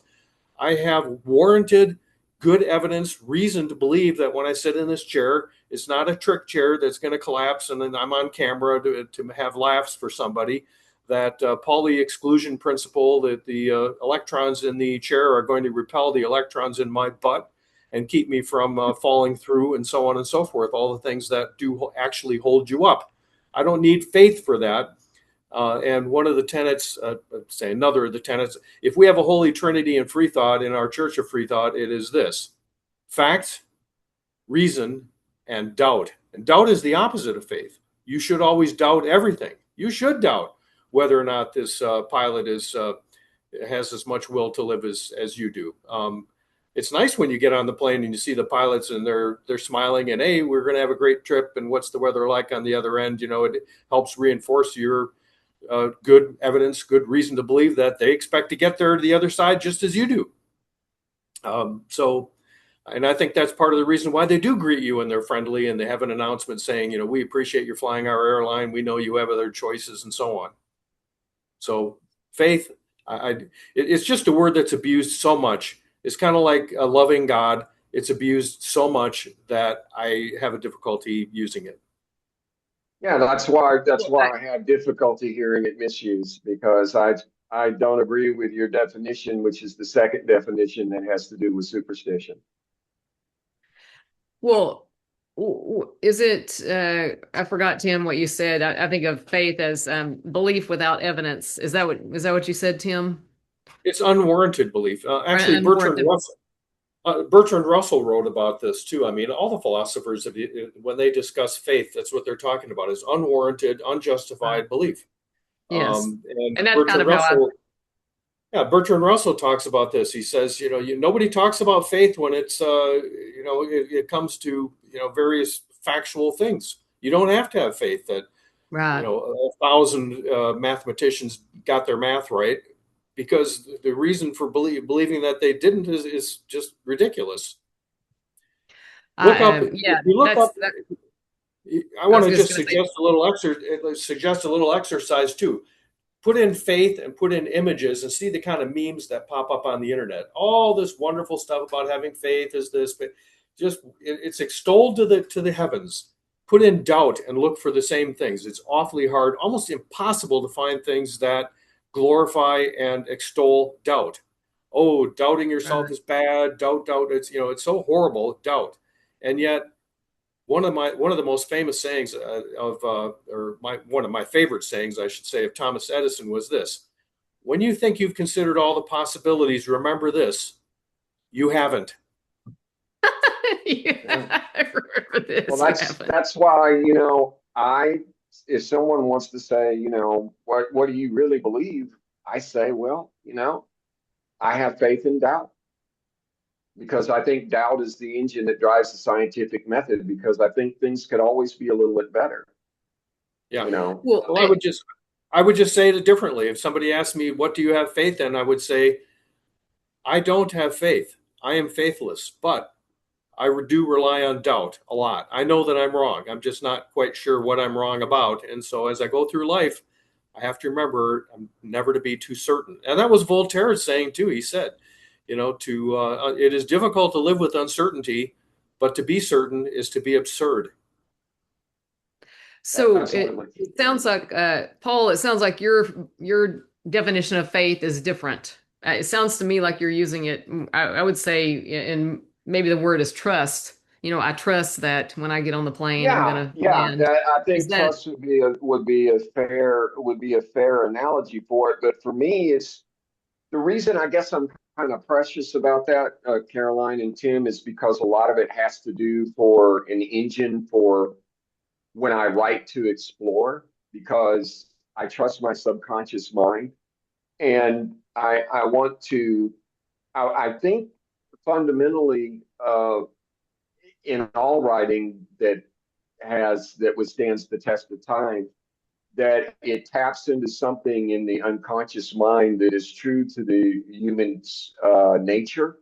I have warranted, good evidence, reason to believe that when I sit in this chair, it's not a trick chair that's going to collapse and then I'm on camera to have laughs for somebody. That Pauli exclusion principle, that the electrons in the chair are going to repel the electrons in my butt and keep me from falling through, and so on and so forth. All the things that do actually hold you up. I don't need faith for that. And one of the tenets, say another of the tenets, if we have a holy trinity in free thought in our Church of Free Thought, it is this: fact, reason, and doubt. And doubt is the opposite of faith. You should always doubt everything. You should doubt whether or not this pilot has as much will to live as you do. It's nice when you get on the plane and you see the pilots and they're smiling and, hey, we're going to have a great trip, and what's the weather like on the other end? It helps reinforce your good evidence, good reason to believe that they expect to get there to the other side just as you do. And I think that's part of the reason why they do greet you and they're friendly and they have an announcement saying, we appreciate you flying our airline. We know you have other choices, and so on. So faith, it's just a word that's abused so much. It's kind of like a loving God. It's abused so much that I have a difficulty using it. Yeah, that's why I have difficulty hearing it misused, because I don't agree with your definition, which is the second definition that has to do with superstition. Well, is it, I forgot, Tim, what you said. I think of faith as belief without evidence. Is that what you said, Tim? It's unwarranted belief. Actually, Unwarranted. Bertrand Russell wrote about this too. I mean, all the philosophers, when they discuss faith, that's what they're talking about, is unwarranted, unjustified belief. Yes. And And that's kind of how Bertrand Russell talks about this. He says, nobody talks about faith when it's, it comes to, various factual things. You don't have to have faith that, right. 1,000 mathematicians got their math right, because the reason for believing that they didn't is just ridiculous. Look up. Yeah, You look up. I want to just suggest a little exercise too. Put in faith and put in images and see the kind of memes that pop up on the internet. All this wonderful stuff about having faith is this, but it's extolled to the heavens. Put in doubt and look for the same things. It's awfully hard, almost impossible to find things that glorify and extol doubt. Oh, doubting yourself is bad. Doubt. It's so horrible. Doubt, and yet one of the most famous sayings one of my favorite sayings, I should say, of Thomas Edison was this: when you think you've considered all the possibilities, remember this: you haven't. Yeah, I remember this. Well, that's why, if someone wants to say, what do you really believe? I say, well, I have faith in doubt, because I think doubt is the engine that drives the scientific method, because I think things could always be a little bit better. Yeah. Well, I would just say it differently. If somebody asked me, what do you have faith in? I would say, I don't have faith. I am faithless, but I do rely on doubt a lot. I know that I'm wrong. I'm just not quite sure what I'm wrong about. And so as I go through life, I have to remember never to be too certain. And that was Voltaire's saying too. He said, it is difficult to live with uncertainty, but to be certain is to be absurd. So Absolutely. it sounds like Paul, it sounds like your definition of faith is different. It sounds to me like you're using it, I would say, in maybe the word is trust. I trust that when I get on the plane, I'm Yeah, gonna yeah. land. I Is think that trust would be a fair analogy for it. But for me, it's the reason I guess I'm kind of precious about that, Caroline and Tim, is because a lot of it has to do for an engine for when I write to explore, because I trust my subconscious mind, and I want to. I think fundamentally, in all writing that withstands the test of time, that it taps into something in the unconscious mind that is true to the human's nature,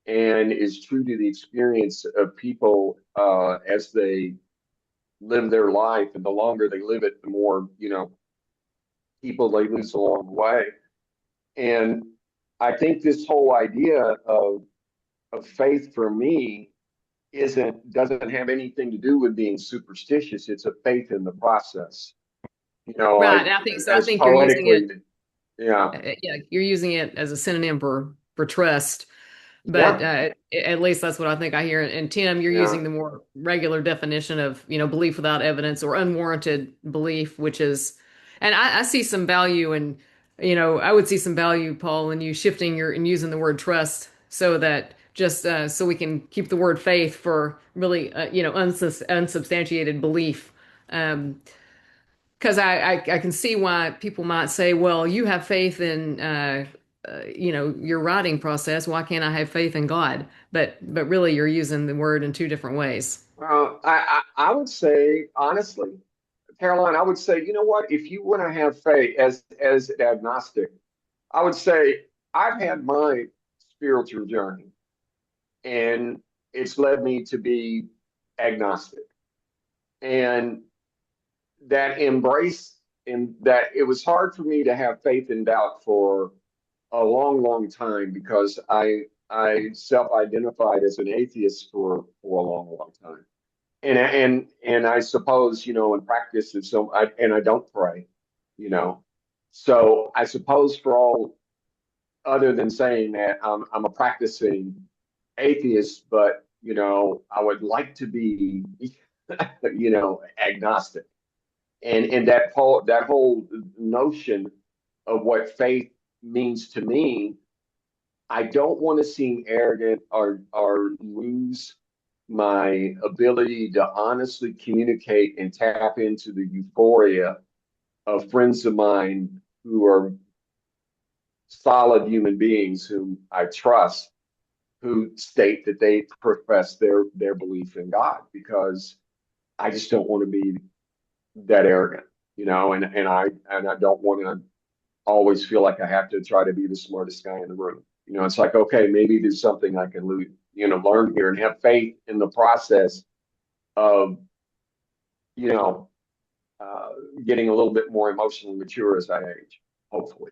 and is true to the experience of people as they live their life. And the longer they live it, the more, people they lose along the way. And I think this whole idea of faith for me doesn't have anything to do with being superstitious. It's a faith in the process. right? I And I think so. I as think you're using poetically, it. yeah, Yeah, you're using it as a synonym for trust. But yeah, at least that's what I think I hear. And Tim, you're yeah. using the more regular definition of, belief without evidence or unwarranted belief, which is, and I see some value in, I would see some value, Paul, in you shifting and using the word trust so that just so we can keep the word faith for really, unsubstantiated belief. Um, because I can see why people might say, well, you have faith in your writing process. Why can't I have faith in God? But really, you're using the word in two different ways. I would say honestly, Caroline, I would say, you know what? If you want to have faith as an agnostic, I would say I've had my spiritual journey, and it's led me to be agnostic. And that embrace in that it was hard for me to have faith and doubt for a long, long time, because I self-identified as an atheist for a long, long time. And I suppose, in practice, and I don't pray, you know. So I suppose, for all other than saying that I'm a practicing atheist, but I would like to be, agnostic. And that whole notion of what faith means to me, I don't want to seem arrogant or lose my ability to honestly communicate and tap into the euphoria of friends of mine who are solid human beings who I trust, who state that they profess their belief in God, because I just don't want to be that arrogant, and I don't want to always feel like I have to try to be the smartest guy in the room. It's like, okay, maybe there's something I can learn here, and have faith in the process of, you know, uh, getting a little bit more emotionally mature as I age, hopefully.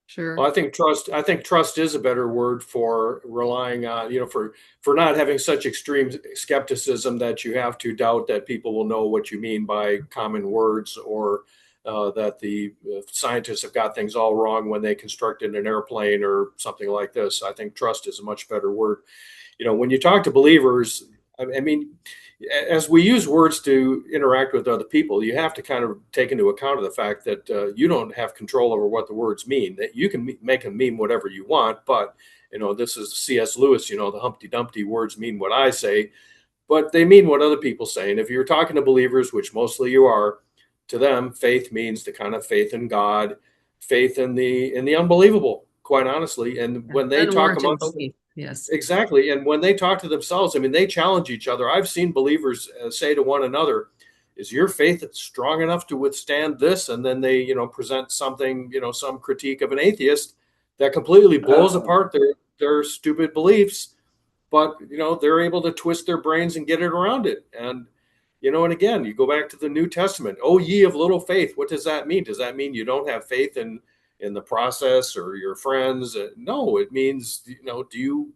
Sure. Well, I think trust is a better word for relying on, for not having such extreme skepticism that you have to doubt that people will know what you mean by common words, or that the scientists have got things all wrong when they constructed an airplane or something like this. I think trust is a much better word. When you talk to believers, I mean, as we use words to interact with other people, you have to kind of take into account of the fact that you don't have control over what the words mean. That you can make them mean whatever you want, but this is C.S. Lewis. The Humpty Dumpty words mean what I say, but they mean what other people say. And if you're talking to believers, which mostly you are, to them, faith means the kind of faith in God, faith in the unbelievable, quite honestly. And when they talk Unwarranted amongst belief. Yes. exactly. And when they talk to themselves, I mean, they challenge each other. I've seen believers say to one another, is your faith strong enough to withstand this? And then they, present something, some critique of an atheist that completely blows apart their stupid beliefs. but they're able to twist their brains and get it around it. And and again, you go back to the New Testament. Oh, ye of little faith. What does that mean? Does that mean you don't have faith in the process or your friends? No, it means do you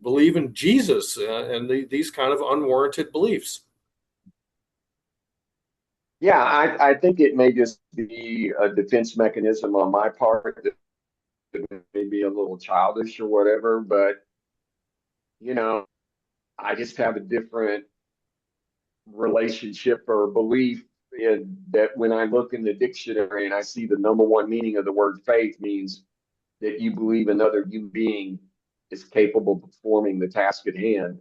believe in Jesus and these kind of unwarranted beliefs? Yeah, I think it may just be a defense mechanism on my part that may be a little childish or whatever, but you know, I just have a different relationship or belief in that when I look in the dictionary and I see the number one meaning of the word faith means that you believe another human being is capable of performing the task at hand.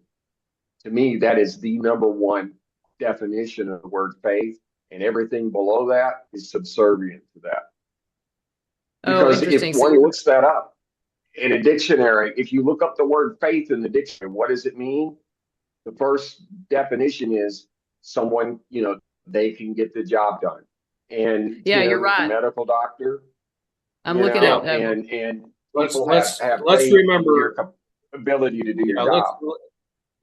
To me, that is the number one definition of the word faith, and everything below that is subservient to that. Oh, Because if interesting. So, one looks that up in a dictionary, if you look up the word faith in the dictionary, what does it mean? The first definition is someone, they can get the job done. And yeah, you're Tim, right. medical doctor, I'm looking at and Let's people let's have let's faith in remember. your ability to do your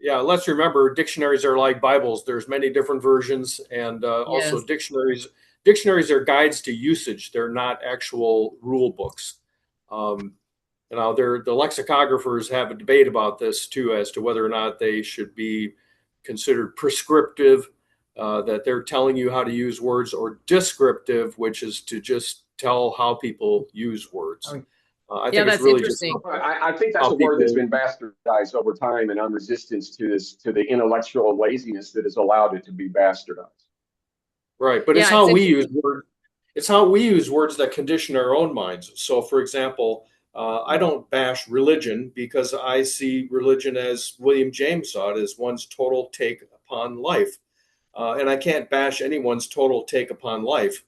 Yeah, job. let's remember dictionaries are like Bibles. There's many different versions, and also yes. dictionaries are guides to usage. They're not actual rule books. Um, the lexicographers have a debate about this too, as to whether or not they should be considered prescriptive, that they're telling you how to use words, or descriptive, which is to just tell how people use words. Oh, I yeah, think it's that's really just interesting. I think that's how a word that's people. been bastardized over time, and I'm resistant to this, to the intellectual laziness that has allowed it to be bastardized. Right, but it's Yeah, it's how we use interesting. words. It's how we use words that condition our own minds. So, for example, I don't bash religion because I see religion as William James saw it, as one's total take upon life. And I can't bash anyone's total take upon life.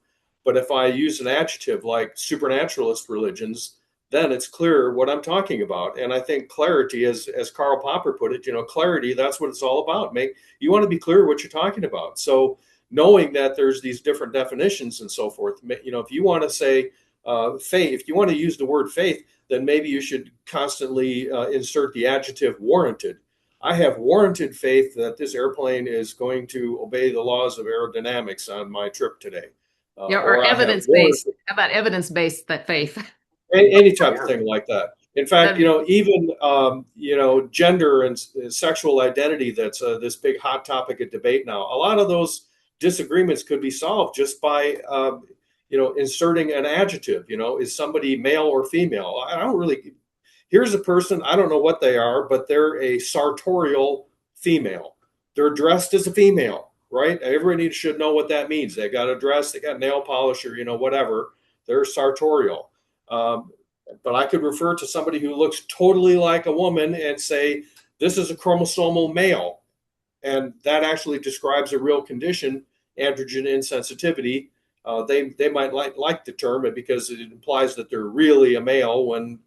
But if I use an adjective like supernaturalist religions, then it's clear what I'm talking about. And I think clarity, as Karl Popper put it, clarity, that's what it's all about. You want to be clear what you're talking about. So knowing that there's these different definitions and so forth, if you want to say faith, if you want to use the word faith, then maybe you should constantly insert the adjective warranted. I have warranted faith that this airplane is going to obey the laws of aerodynamics on my trip today. Yeah, or Or I have evidence-based. warranted How about evidence-based that faith? any type of Yeah. thing like that. In fact, That'd even gender and sexual identity, that's this big hot topic of debate now. A lot of those disagreements could be solved just by inserting an adjective. Is somebody male or female? I don't really. Here's a person, I don't know what they are, but they're a sartorial female. They're dressed as a female, right? Everybody should know what that means. They got a dress, they got nail polish, or whatever. They're sartorial. Um, but I could refer to somebody who looks totally like a woman and say, this is a chromosomal male. And that actually describes a real condition, androgen insensitivity. They might like the term because it implies that they're really a male when,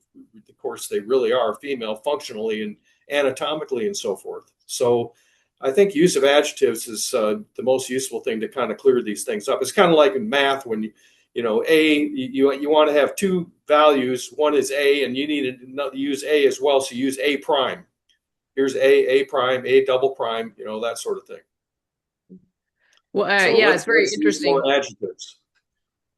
of course, they really are female functionally and anatomically and so forth. So I think use of adjectives is the most useful thing to kind of clear these things up. It's kind of like in math when you want to have two values. One is a, and you need to use a as well. So use a prime. Here's a prime, a double prime, that sort of thing. Well, So yeah, it's very let's use interesting more adjectives.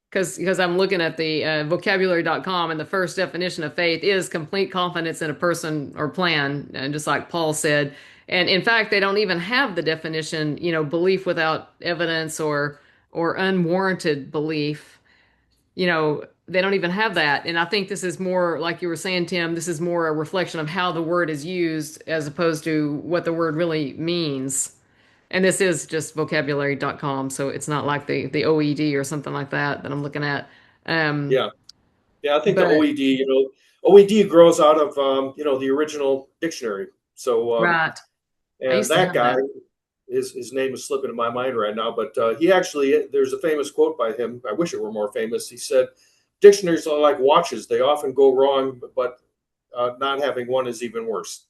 because I'm looking at the vocabulary.com, and the first definition of faith is complete confidence in a person or plan, and just like Paul said. And in fact, they don't even have the definition, belief without evidence or unwarranted belief. They don't even have that. And I think this is more, like you were saying, Tim, this is more a reflection of how the word is used as opposed to what the word really means. And this is just vocabulary.com, so it's not like the OED or something like that I'm looking at. Um, Yeah. Yeah. I think the but OED, OED grows out of, the original dictionary. So, right, I and used to that have guy, that. his name is slipping in my mind right now, but he actually, there's a famous quote by him. I wish it were more famous. He said, dictionaries are like watches. They often go wrong, but not having one is even worse.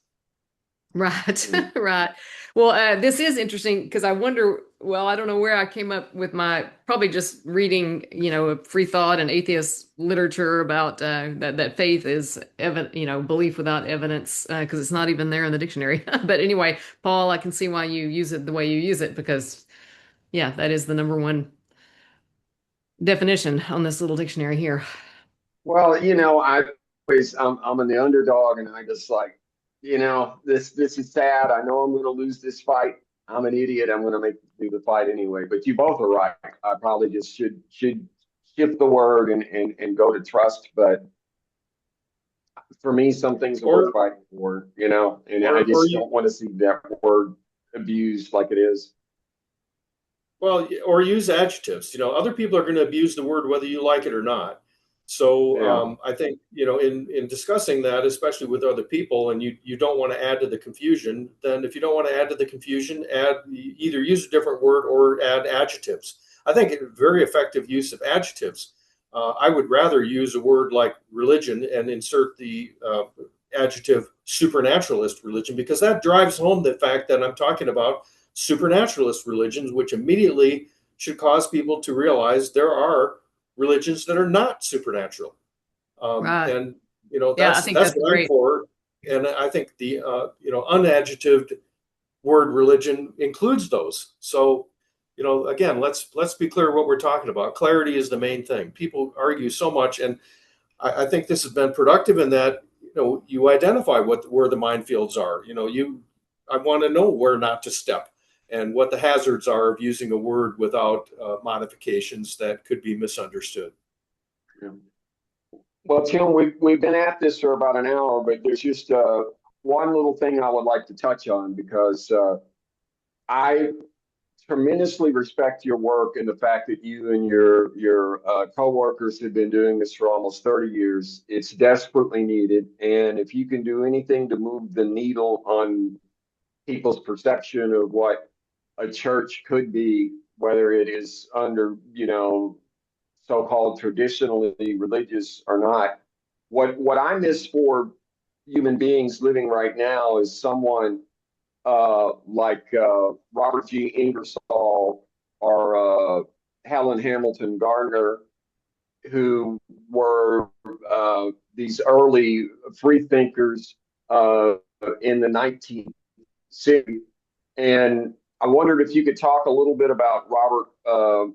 Right, right. Well, this is interesting because I wonder well, I don't know where I came up with my, probably just reading, free thought and atheist literature about that faith is belief without evidence, because it's not even there in the dictionary. But anyway, Paul, I can see why you use it the way you use it, because yeah, that is the number one definition on this little dictionary here. Well, I'm in the underdog, and I just like, this is sad. I know I'm going to lose this fight. I'm an idiot. I'm going to make do the fight anyway. But you both are right. I probably just should shift the word and go to trust. But for me, some things are worth fighting for, and I just don't want to see that word abused like it is. Well, or use adjectives. Other people are going to abuse the word whether you like it or not. So Yeah. I think, in discussing that, especially with other people, and you don't want to add to the confusion, then if you don't want to add to the confusion, either use a different word or add adjectives. I think very effective use of adjectives. I would rather use a word like religion and insert the adjective supernaturalist religion, because that drives home the fact that I'm talking about supernaturalist religions, which immediately should cause people to realize there are religions that are not supernatural. Right. And Yeah, I think that's that's what I'm great. for. And I think the unadjectived word religion includes those. So again, let's be clear what we're talking about. Clarity is the main thing. People argue so much, and I think this has been productive in that you identify where the minefields are. I want to know where not to step and what the hazards are of using a word without modifications that could be misunderstood. Yeah. Well, Tim, we've been at this for about an hour, but there's just one little thing I would like to touch on, because I tremendously respect your work and the fact that you and your coworkers have been doing this for almost 30 years. It's desperately needed, and if you can do anything to move the needle on people's perception of what a church could be, whether it is under so-called traditionally religious or not. What I miss for human beings living right now is someone like Robert G. Ingersoll or Helen Hamilton Gardner, who were these early free thinkers in the 19th century. And I wondered if you could talk a little bit about Robert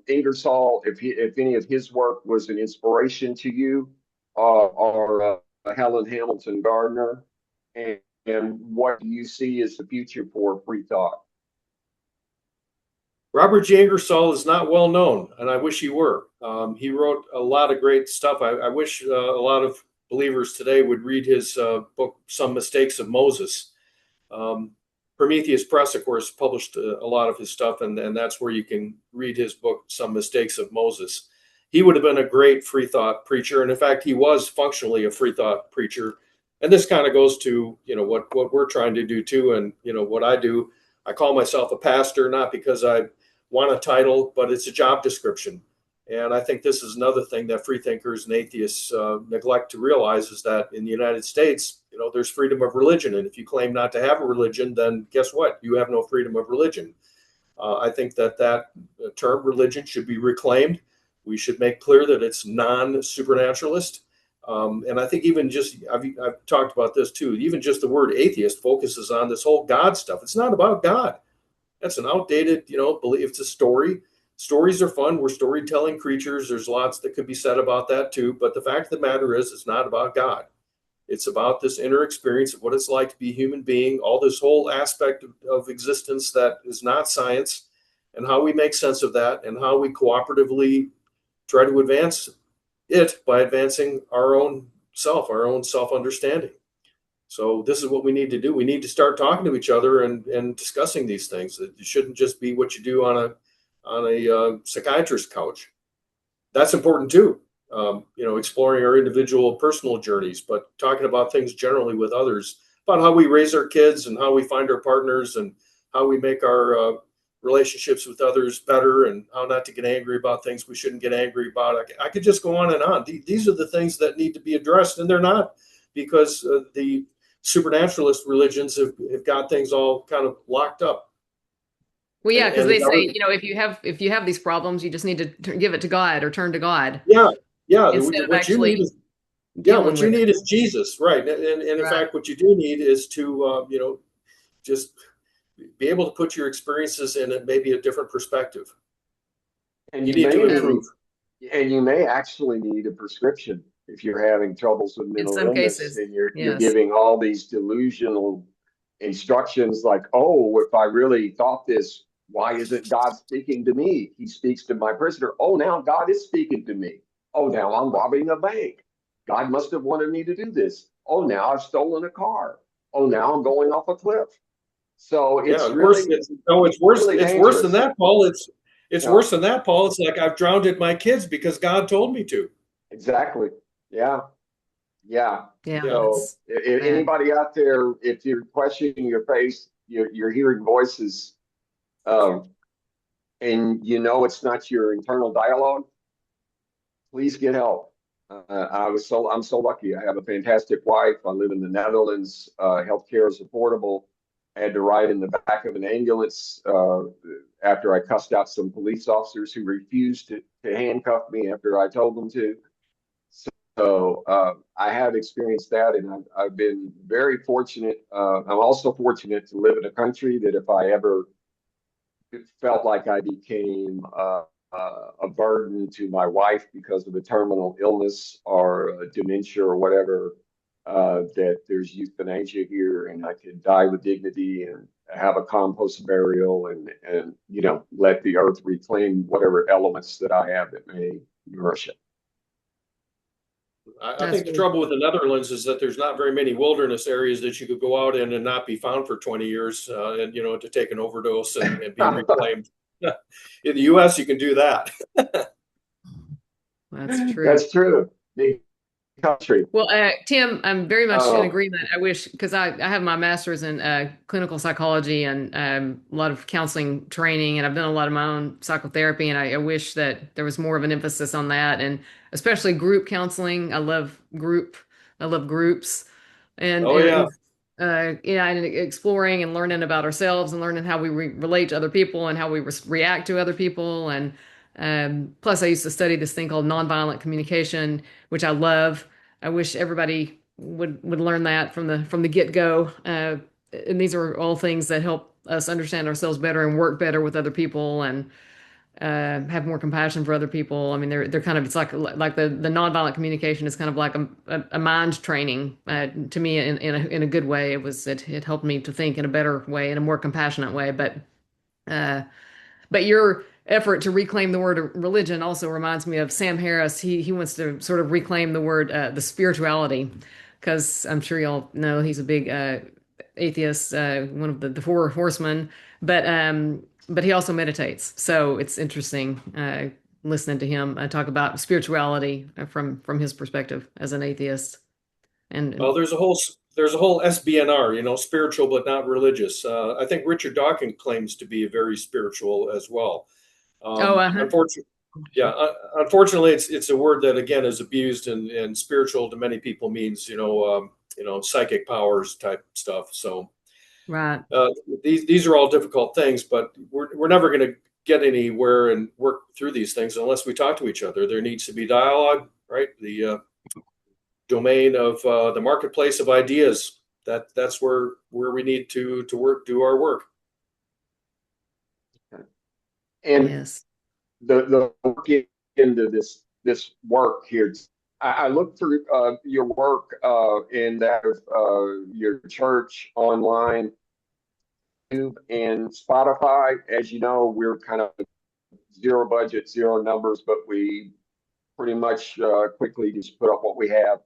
Ingersoll, if any of his work was an inspiration to you, or Helen Hamilton Gardner, and what do you see as the future for free thought? Robert J. Ingersoll is not well known, and I wish he were. He wrote a lot of great stuff. I wish a lot of believers today would read his book, Some Mistakes of Moses. Prometheus Press, of course, published a lot of his stuff, and that's where you can read his book, Some Mistakes of Moses. He would have been a great free thought preacher, and in fact, he was functionally a free thought preacher. And this kind of goes to what we're trying to do too, and what I do. I call myself a pastor, not because I want a title, but it's a job description. And I think this is another thing that freethinkers and atheists neglect to realize, is that in the United States, there's freedom of religion. And if you claim not to have a religion, then guess what? You have no freedom of religion. I think that term religion should be reclaimed. We should make clear that it's non-supernaturalist. And I think even just, I've talked about this too, even just the word atheist focuses on this whole God stuff. It's not about God. That's an outdated, belief. It's a story. Stories are fun. We're storytelling creatures. There's lots that could be said about that too. But the fact of the matter is, it's not about God. It's about this inner experience of what it's like to be a human being, all this whole aspect of existence that is not science, and how we make sense of that, and how we cooperatively try to advance it by advancing our own self-understanding. So this is what we need to do. We need to start talking to each other and discussing these things. It shouldn't just be what you do on a psychiatrist's couch. That's important too. Exploring our individual personal journeys, but talking about things generally with others, about how we raise our kids and how we find our partners and how we make our relationships with others better, and how not to get angry about things we shouldn't get angry about. I could just go on and on. These are the things that need to be addressed, and they're not, because the supernaturalist religions have got things all kind of locked up. Well, yeah, because and the they say, government. you know, if you have these problems, you just need to give it to God or turn to God Yeah, yeah. instead of What you need actually is yeah, dealing what you with it. need is Jesus, right? And in Right. fact, what you do need is to just be able to put your experiences in maybe a different perspective. And You you need may to need, improve. and you may actually need a prescription if you're having troubles with In mental some illness cases, and you're yes. giving all these delusional instructions like, oh, if I really thought this, why isn't God speaking to me? He speaks to my prisoner. Oh, now God is speaking to me. Oh, now I'm robbing a bank. God must have wanted me to do this. Oh, now I've stolen a car. Oh, now I'm going off a cliff. So Yeah, it's and worse. really, It's worse. really It's worse than dangerous. that, Paul. It's Yeah, worse than that, Paul. It's like I've drowned my kids because God told me to. exactly. Yeah. Yeah. Yeah, Yeah. So that's bad. anybody out there, if you're questioning your faith, you're hearing voices, um, and you know it's not your internal dialogue, please get help. I'm so lucky. I have a fantastic wife. I live in the Netherlands. Healthcare is affordable. I had to ride in the back of an ambulance after I cussed out some police officers who refused to handcuff me after I told them to. So I have experienced that, and I've been very fortunate. I'm also fortunate to live in a country that if I ever felt like I became a burden to my wife because of a terminal illness or dementia or whatever, that there's euthanasia here, and I can die with dignity and have a compost burial, and let the earth reclaim whatever elements that I have that may nourish it. I That's think the really trouble with the Netherlands is that there's not very many wilderness areas that you could go out in and not be found for 20 years, and to take an overdose and be reclaimed. In the U.S., you can do that. that's true. That's true. Big country. Well, Tim, I'm very much in Uh, agreement. I wish, because I have my master's in clinical psychology and a lot of counseling training, and I've done a lot of my own psychotherapy, and I wish that there was more of an emphasis on that, and especially group counseling. I love groups, and Oh yeah. yeah, and exploring and learning about ourselves and learning how we relate to other people and how we react to other people, and plus, I used to study this thing called nonviolent communication, which I love. I wish everybody would learn that from the get go. And these are all things that help us understand ourselves better and work better with other people and have more compassion for other people. I mean, they're kind of it's like the nonviolent communication is kind of like a mind training to me in a good way. It helped me to think in a better way, in a more compassionate way. Uh, but your effort to reclaim the word religion also reminds me of Sam Harris. He wants to sort of reclaim the word the spirituality, because I'm sure y'all know he's a big atheist, one of the four horsemen. But he also meditates, so it's interesting listening to him talk about spirituality from his perspective as an atheist. Well, And there's a whole SBNR, spiritual but not religious. I think Richard Dawkins claims to be very spiritual as well. oh, Unfortunately, yeah, unfortunately, it's a word that again is abused, and spiritual to many people means psychic powers type stuff. So right. uh, these are all difficult things, but we're never going to get anywhere and work through these things unless we talk to each other. There needs to be dialogue, right? The domain of the marketplace of ideas. That's where we need to work, do our work. and Yes. the work into this work here. I looked through your work in that of your church online, YouTube, and Spotify. As you know, we're kind of zero budget, zero numbers, but we pretty much quickly just put up what we have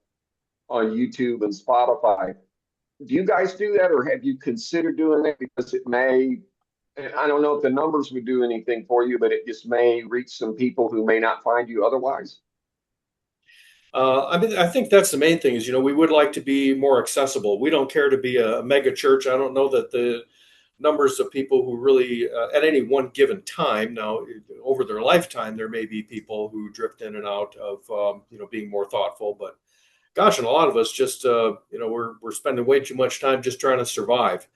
on YouTube and Spotify. Do you guys do that, or have you considered doing that? Because it may, I don't know if the numbers would do anything for you, but it just may reach some people who may not find you otherwise. I mean, I think that's the main thing is, we would like to be more accessible. We don't care to be a mega church. I don't know that the numbers of people who really, at any one given time, now over their lifetime, there may be people who drift in and out of, being more thoughtful. But gosh, and a lot of us just, we're spending way too much time just trying to survive.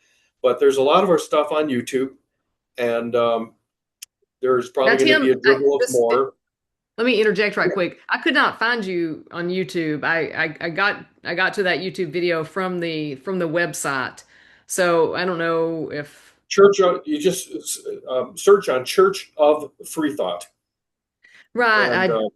But there's a lot of our stuff on YouTube. and there's Now, probably going to be Tim, a dribble of more. let me interject right quick. I could not find you on YouTube. I got to that YouTube video from the website. So I don't know if You just search on Church of Freethought, right. and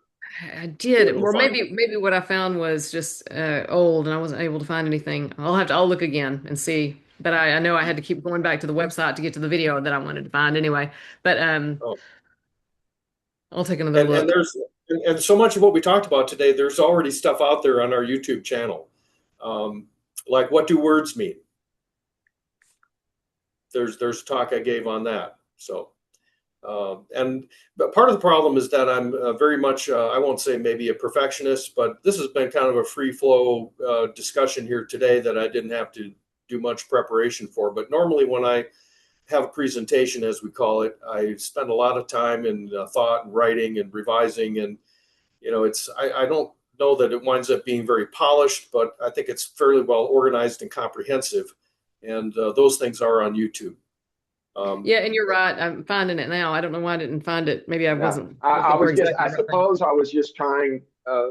I did, you'll or find it. maybe what I found was just old, and I wasn't able to find anything. I'll look again and see. But I know I had to keep going back to the website to get to the video that I wanted to find anyway. But Oh. I'll take another And look. so much of what we talked about today, there's already stuff out there on our YouTube channel. Like, what do words mean? There's talk I gave on that. So but part of the problem is that I'm very much I won't say maybe a perfectionist, but this has been kind of a free flow discussion here today that I didn't have to do much preparation for. But normally when I have a presentation, as we call it, I spend a lot of time in thought and writing and revising, and I don't know that it winds up being very polished, but I think it's fairly well organized and comprehensive, and those things are on YouTube. Yeah, and you're right. I'm finding it now. I don't know why I didn't find it. Maybe I Yeah, wasn't I looking for was just, exactly I the right thing. suppose I was just trying,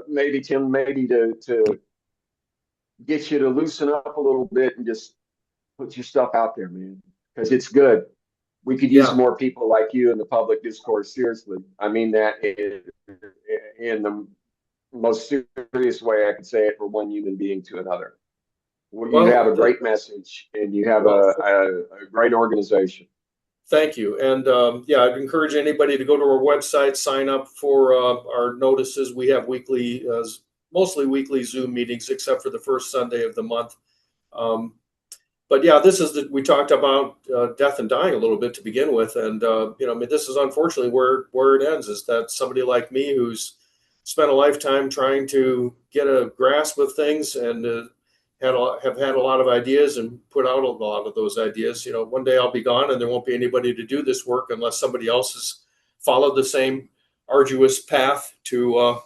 maybe Tim, maybe to get you to loosen up a little bit and just put your stuff out there, man, because it's good. We could use Yeah. more people like you in the public discourse. Seriously, I mean that in the most serious way I could say it for one human being to another. You have Well, a great message, and you have well, a great organization. thank you. And yeah, I'd encourage anybody to go to our website, sign up for our notices. We have mostly weekly Zoom meetings, except for the first Sunday of the month. Um, but yeah, we talked about death and dying a little bit to begin with, and I mean, this is unfortunately where it ends. Is that somebody like me who's spent a lifetime trying to get a grasp of things and have had a lot of ideas and put out a lot of those ideas. One day I'll be gone, and there won't be anybody to do this work unless somebody else has followed the same arduous path to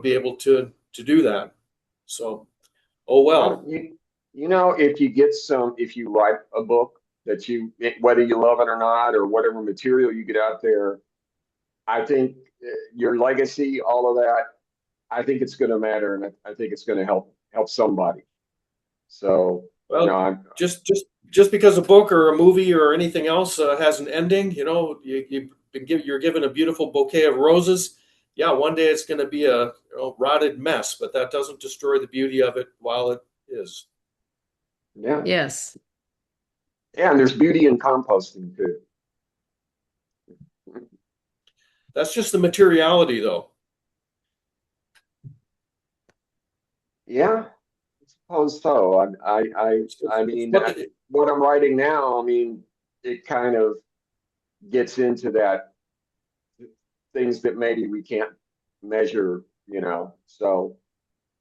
be able to do that. So, oh Well, well. if you write a book that whether you love it or not, or whatever material you get out there, I think your legacy, all of that, I think it's going to matter, and I think it's going to help somebody. So, Well, I'm, just because a book or a movie or anything else has an ending, you're given a beautiful bouquet of roses. Yeah, one day it's going to be a rotted mess, but that doesn't destroy the beauty of it while it is. yeah, Yes. yeah, and there's beauty in composting too. That's just the materiality, though. Yeah, I suppose so. I mean, what I'm writing now, I mean, it kind of gets into that things that maybe we can't measure, So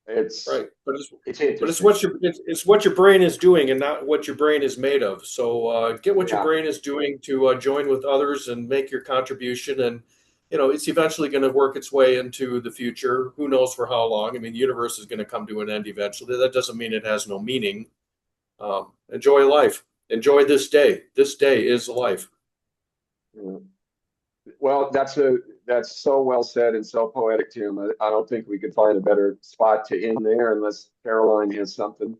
Right, it's but it's interesting. what your brain is doing and not what your brain is made of. So get what your Yeah, brain is doing to join with others and make your contribution, and it's eventually going to work its way into the future. Who knows for how long? I mean, the universe is going to come to an end eventually. That doesn't mean it has no meaning. Enjoy life. Enjoy this day. This day is life. yeah. Well, that's so well said and so poetic, Tim. I don't think we could find a better spot to end there unless Caroline has something.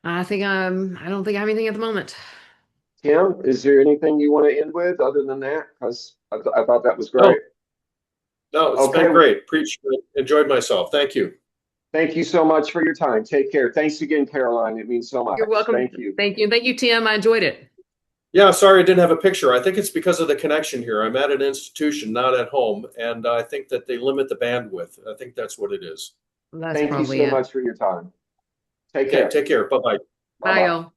I don't think I have anything at the moment. Tim, is there anything you want to end with other than that? Because I thought that was No, great. no, it's Okay, been great. Enjoyed myself. Thank you. thank you so much for your time. Take care. Thanks again, Caroline. It means so You're much. welcome. Thank you. Thank you. Thank you, Tim. I enjoyed it. Yeah, sorry I didn't have a picture. I think it's because of the connection here. I'm at an institution, not at home, and I think that they limit the bandwidth. I think that's what it is. That's Thank you probably so it. much for your time. Take Okay, care. take care. Bye bye. Bye Bye, bye. y'all.